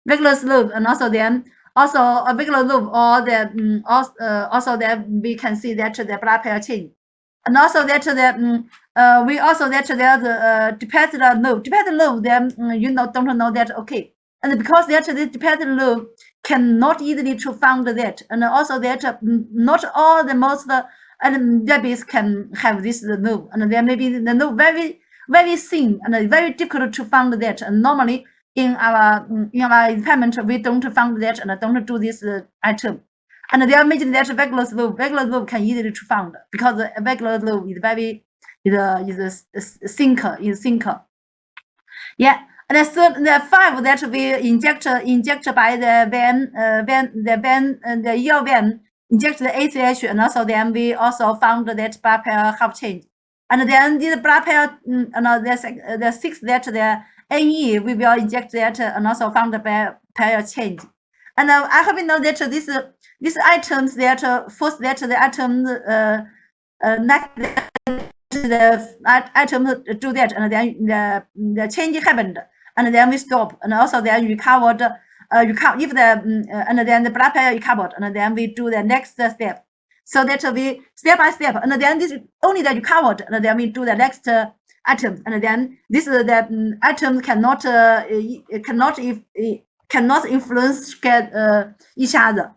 [SPEAKER 1] vagus lobe, and also then also a vagus lobe, or the also that we can see that the blood pressure change, and also that we also that the dependent lobe then don't know that, okay, and because that the dependent lobe cannot easily to found that, and also that not all the most diabetes can have this lobe, and there may be the lobe very very thin and very difficult to find that, and normally in our department we don't find that and don't do this item. And they are mentioning that vagus lobe can easily to found, because the vagus lobe is very is a thinker. Yeah. And the 5 that we inject by the ear vein, inject the ACH, and also then we also found that blood pressure have changed. And then the blood pressure, the 6 that the NE we will inject that, and also found the blood pressure change. And I hope you know that these items that first that the item the item do that, and then the change happened, and then we stop, and also then recovered. If the and then the blood pressure recovered, and then we do the next step. So that we step by step, and then this only the recovered, and then we do the next item, and then this the items cannot influence each other.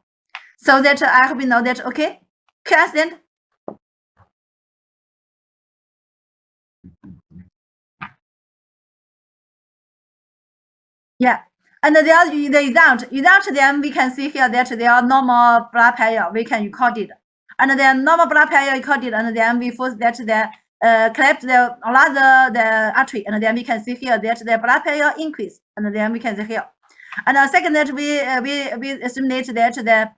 [SPEAKER 1] So that I hope you know that. Okay, can I understand? Yeah, and the result then we can see here that they are normal blood pressure, we can record it, and then normal blood pressure recorded, and then we first that collapse the another the artery, and then we can see here that the blood pressure increase, and then we can see here. And second, that we estimate that the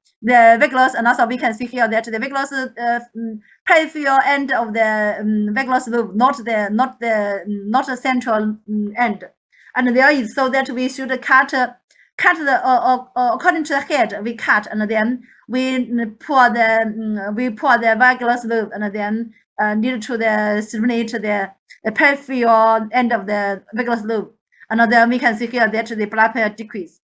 [SPEAKER 1] vagulous, and also we can see here that the vagulous peripheral end of the vagulous loop, not the central end. And there is so that we should cut the according to the head, we cut, and then we pour the vagulous loop, and then near to the stimulate the peripheral end of the vagulous loop. And then we can see here that the blood pressure decrease.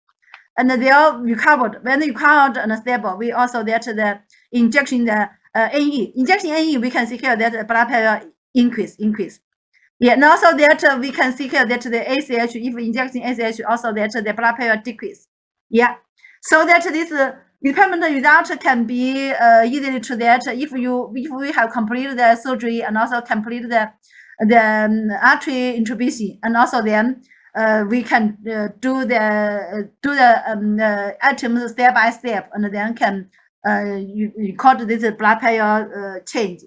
[SPEAKER 1] And they are recovered. When you recovered and stable, we also that the injection the NE. Injection NE, we can see here that the blood pressure increase. Yeah, and also that we can see here that the ACH, if injecting ACH, also that the blood pressure decrease. Yeah, so that this dependent result can be easily to that if we have completed the surgery and also completed the artery intubation, and also then we can do the items step by step, and then can record this blood pressure change.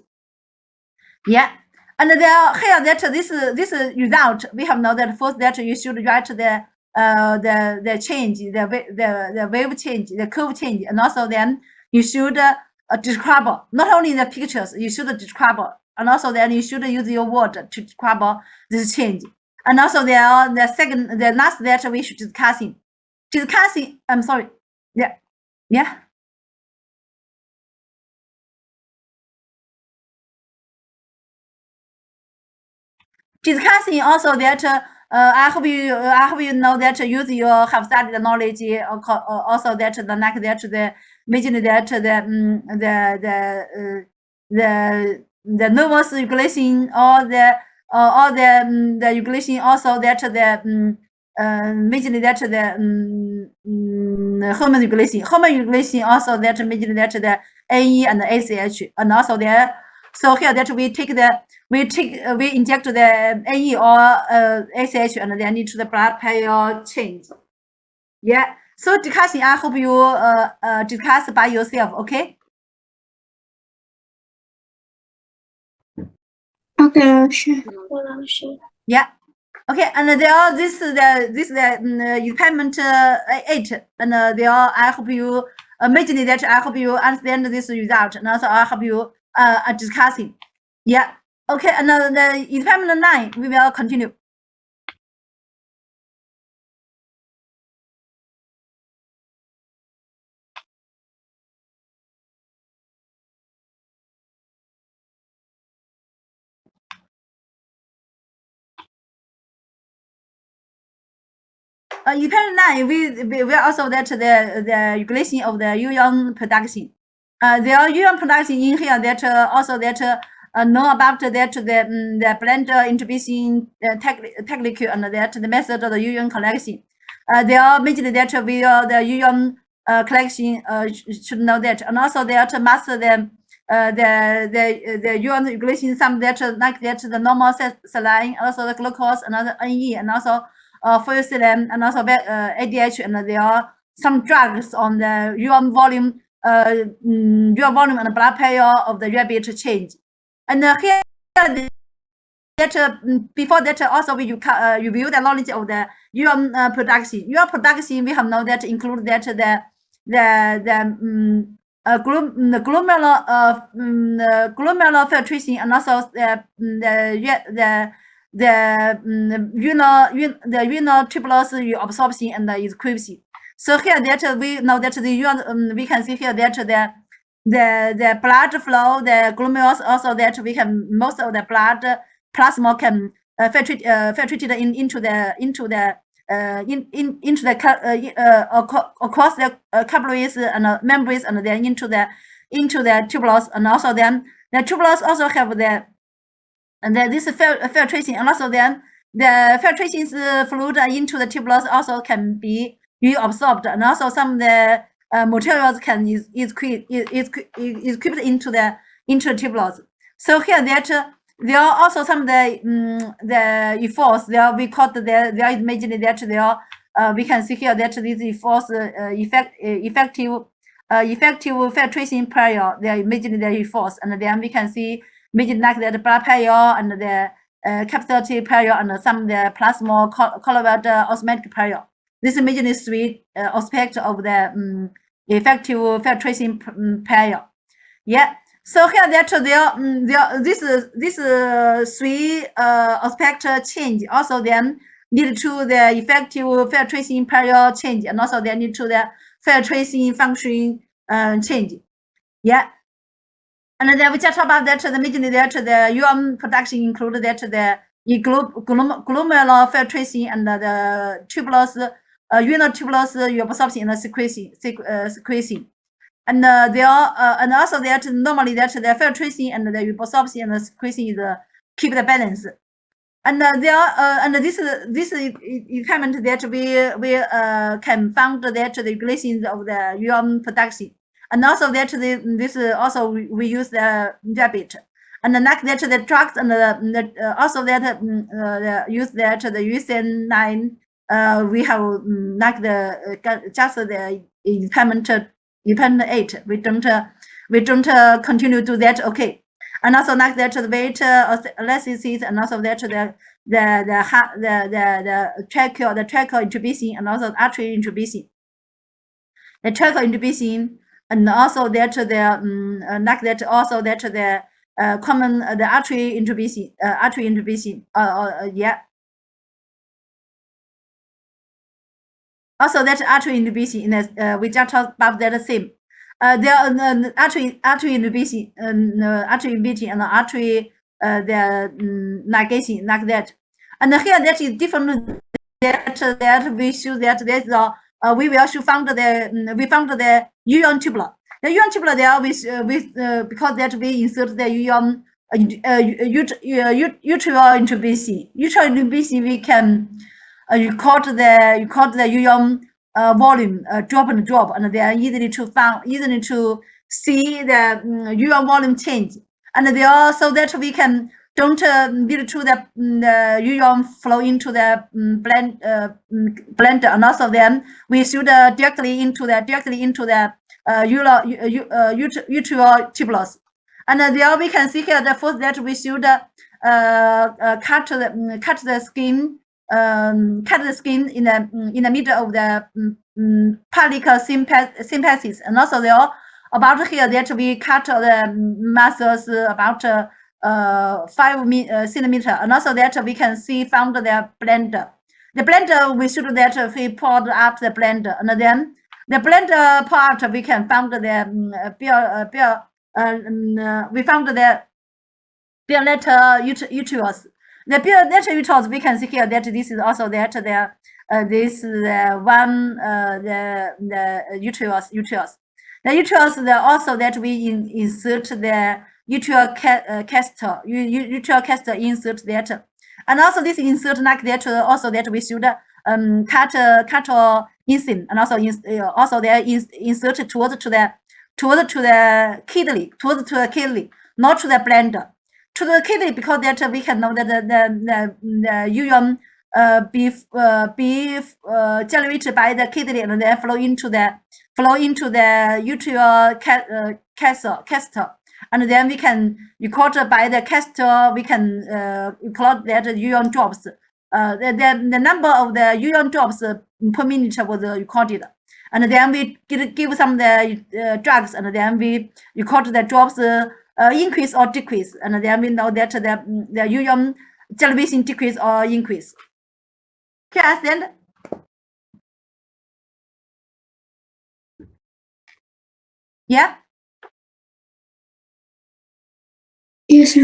[SPEAKER 1] Yeah, and there here that this result we have know that first that you should write the change, the wave change, the curve change, and also then you should describe not only the pictures, you should describe, and also then you should use your word to describe this change. And also the last that we should discussing. I'm sorry. Yeah. Discussing also that I hope you know that you have studied the knowledge, also that the like that the imagine that the nervous regulation or the regulation, also that the imagine that the hormone regulation also that imagine that the AE and the ACH, and also there. So here that we inject the AE or ACH, and then into the blood pressure change. Yeah. So discussing, I hope you discuss by yourself. Okay.
[SPEAKER 4] Okay, sure.
[SPEAKER 2] Yeah.
[SPEAKER 1] Okay, and there this impairment 8, and there I hope you imagine that I hope you understand this result, and also I hope you discussing. Yeah. Okay, and the impairment 9 we will continue. Impairment 9 we also that the regulation of the urine production. There are urine production in here that also that know about that the blend intubation technique and that the method of the urine collection. There are mainly that we the urine collection should know that, and also that master the urine regulation, some that like that the normal saline, also the glucose, another NE, and also fusilin, and also ADH, and there are some drugs on the urine volume and the blood pressure of the rabbit change. And here that before that also we review the knowledge of the urine production. Urine production we have know that include that the glomerular filtration, and also the renal tubulus reabsorption and the excretion. So here that we know that the urine, we can see here that the blood flow, the glomerulus, also that we can most of the blood plasma can filtrated into the across the capillaries and membranes, and then into the tubulus, and also then the tubulus also have this filtration, and also then the filtrations fluid into the tubulus also can be reabsorbed, and also some of the materials can is equipped into the tubulus. So here that there are also some of the efforts there we caught there is imagined that there we can see here that this efforts effective filtration period, they are imagined the efforts, and then we can see measured like the blood pressure and the capillary pressure and some the plasma colloidal osmotic pressure. This measuring three aspects of the effective filtration pressure. Yeah. So here that this three aspect change also then lead to the effective filtration pressure change and also then lead to the filtration function change. Yeah. And then we just talk about that the majorly that the production include that the glomerular filtration and the tubulous renal tubulous absorption and secretion. And they are and also that normally that the filtration and the absorption and secretion is keep the balance. And there are and this requirement that we can found that the regulations of the urine production. And also that this also we use the rabbit, and like that the drugs and also that use that the USN9 we have like the just the dependent 8 we don't continue to that. Okay. And also like that the weight elasticity and also that the tracheal intubation and also artery intubation. The tracheal intubation and also that the like that also that the common the artery intubation yeah. Also that artery intubation in we just talked about that same. There are artery intubation artery intubation and artery the ligation like that. And here that is different that we show that there's we will should found the urine tubular. The urine tubular there with because that we insert the urine uterine intubation. Uterine intubation we can record the urine volume drop, and they are easily to see the urine volume change. And they are so that we can don't lead to the urine flow into the blender, and also then we should directly into the uterine tubulus. And there we can see here the first that we should cut the skin. Cut the skin in the middle of the pelvic symphysis, and also there about here that we cut the muscles about 5 centimeter, and also that we can see found the blender. The blender we should that we poured up the blender, and then the blender part we can found the we found the bilateral uterus. The bilateral uterus we can see here that this is also that this one the uterus. The uterus also that we insert the uterine caster insert that, and also this insert like that also that we should cut inseam, and also there is insert towards the kidney, not to the blender. To the kidney, because that we can know that the urine be generated by the kidney and then flow into the uterine caster, and then we can record by the caster. We can record that urine drops. The number of the urine drops per minute was recorded, and then we give some the drugs, and then we record the drops. Increase or decrease, and then we know that the urine generation decrease or increase. Can I understand? Yeah.
[SPEAKER 4] Yes,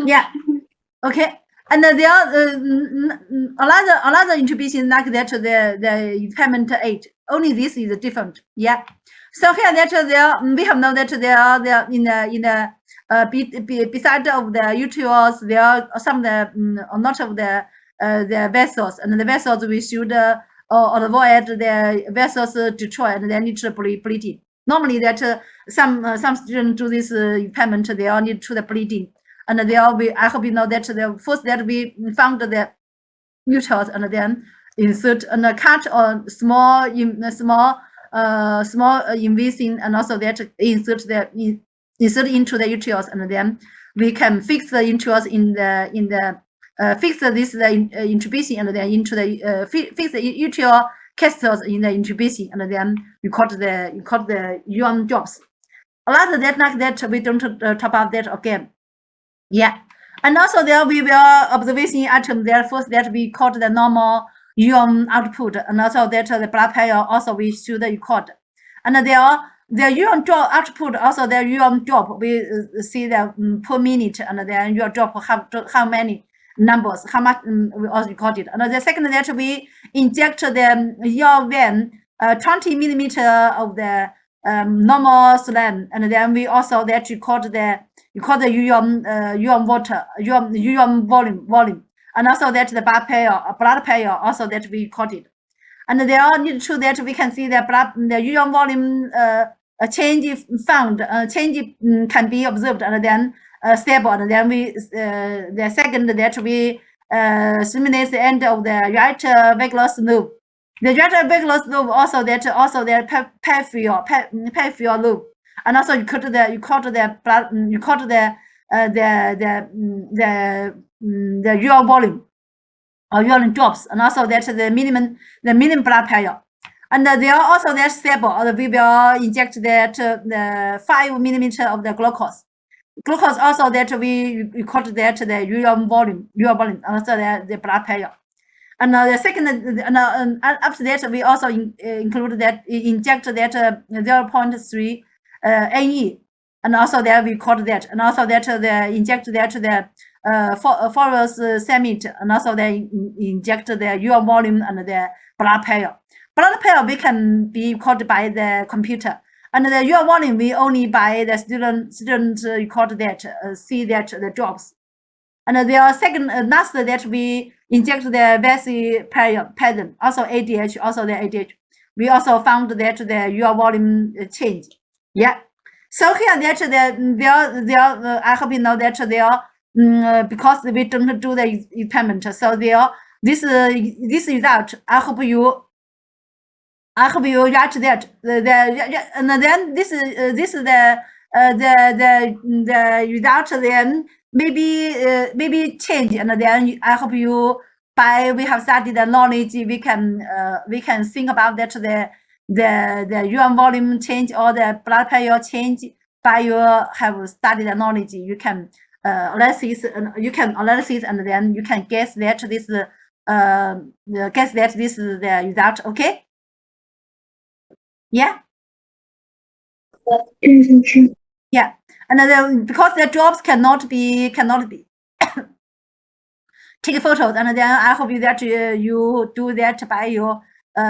[SPEAKER 1] yeah. Okay. And there are another intubation like that the impairment 8. Only this is different. Yeah. So here that there we have known that there are in the beside of the uterus there are some the not of the vessels, and the vessels we should avoid the vessels destroy and then need to bleeding. Normally that some students do this impairment they all need to the bleeding, and they all I hope you know that the first that we found the uterus and then insert and cut or small invasive, and also that insert into the uterus, and then we can fix the interest in the fix this inhibition and then into the fix the utrial capsules in the inhibition and then record the ion drops. A lot of that like that we don't talk about that again. Yeah, and also there we will observation atom there first that we called the normal ion output, and also that the blood pressure also we should record, and there the ion drop output also the ion drop we see the per minute, and then ion drop how many numbers, how much we also recorded. And the second that we inject the ion vein 20 millimeter of the normal saline, and then we also that record the ion water, ion volume, and also that the blood pressure also that we recorded. And there are need to that we can see the ion volume change found, change can be observed, and then stable, and then we the second that we simulate the end of the right vagus loop. The right vagus loop also the peripheral loop, and also you record the ion volume or ion drops, and also that's the minimum blood pressure. And they are also that stable, or we will inject that the 5 millimeter of the glucose. Glucose also that we record that the ion volume, also the blood pressure. And the second, after that we also include that inject that 0.3 NE, and also there we record that, and also that the inject that the forest summit, and also they inject the ion volume and the blood pressure. Blood pressure we can be recorded by the computer, and the ion volume we only by the student record that, see that the drops. And there second last that we inject the vessel pattern, also ADH, also the ADH. We also found that the ion volume change. Yeah. So here that there I hope you know that there because we don't do the experiment, so there this result I hope you write that and then this is the result then maybe change, and then I hope you by we have studied the knowledge we can think about that the ion volume change or the blood pressure change by you have studied the knowledge you can analysis and then you can guess that this is the result. Okay. Yeah. Yeah, and then because the drops cannot be take photos, and then I hope that you do that by your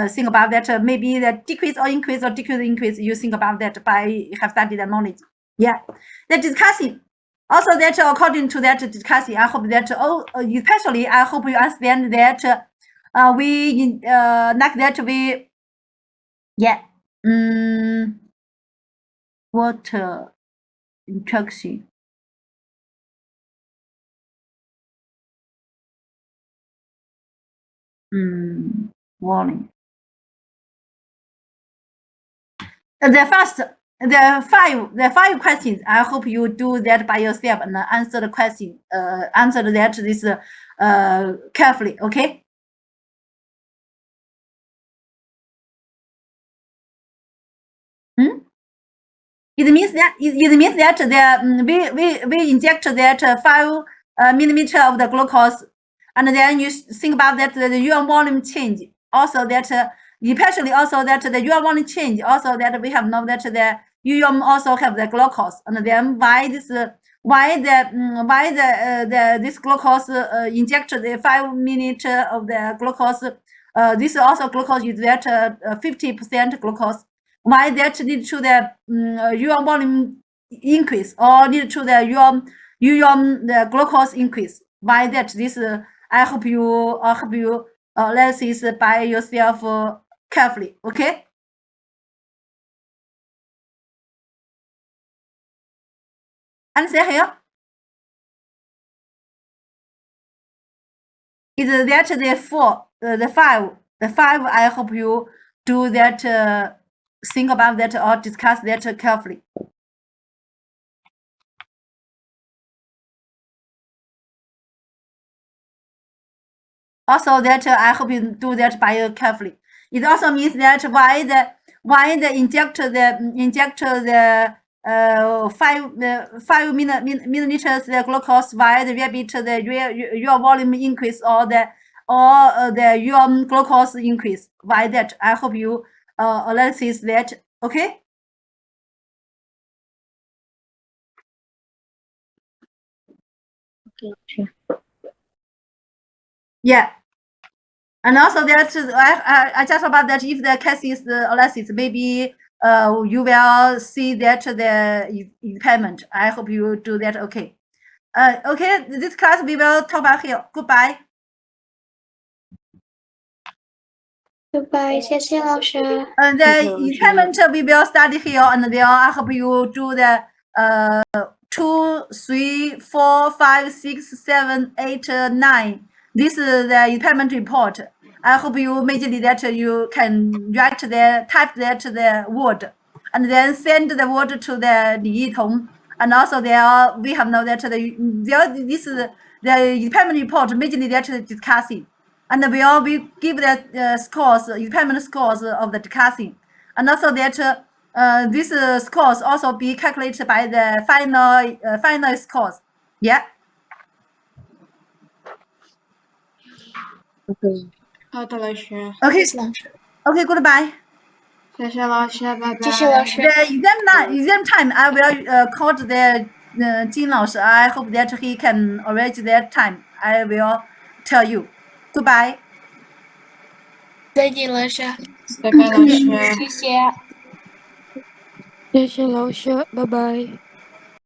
[SPEAKER 1] think about that maybe the decrease or increase or increase. You think about that by have studied the knowledge. Yeah, the discussing. Also that according to that discussing, I hope that especially I hope you understand that we like that we water interaction. Warning. The five questions. I hope you do that by yourself and answer the question. Answer that this carefully. Okay. It means that the we inject that 5 millimeter of the glucose, and then you think about that the ion volume change. Also that especially also that the ion volume change. Also that we have known that the ion also have the glucose, and then why this this glucose injected the 5 millimeter of the glucose. This also glucose is that 50% glucose. Why that lead to the ion volume increase or lead to the ion the glucose increase? Why that this I hope you analysis by yourself carefully. Okay. Answer here. Is that the five? I hope you do that. Think about that or discuss that carefully. Also that I hope you do that by carefully. It also means that why the inject the 5 milliliters the glucose, why the rabbit the your volume increase or the your glucose increase. Why that? I hope you analysis that. Okay.
[SPEAKER 4] Okay.
[SPEAKER 1] Yeah. And also that I just about that if the case is the analysis, maybe you will see that the impairment. I hope you do that. Okay. Okay. This class we will talk about here. Goodbye.
[SPEAKER 2] Goodbye，谢谢老师。
[SPEAKER 1] And the impairment we will study here, and then I hope you do the 2, 3, 4, 5, 6, 7, 8, 9. This is the impairment report. I hope you immediately that you can write type that the word, and then send the word to the Li Yitong. And also there we have know that this is the impairment report immediately that discussing. And we will give the scores, impairment scores of the discussing. And also that these scores also be calculated by the final scores. Yeah.
[SPEAKER 4] Okay.
[SPEAKER 3] 好的，老师，
[SPEAKER 1] Okay.
[SPEAKER 2] 谢谢老师，
[SPEAKER 1] Okay. Goodbye.
[SPEAKER 3] 谢谢老师，拜拜。
[SPEAKER 2] 继续老师。
[SPEAKER 1] The exam time I will call the Jin Lao Shi. I hope that he can arrange that time. I will tell you. Goodbye.
[SPEAKER 2] 再见，老师，
[SPEAKER 3] 拜拜，老师。
[SPEAKER 2] 谢谢。
[SPEAKER 4] 谢谢老师，拜拜。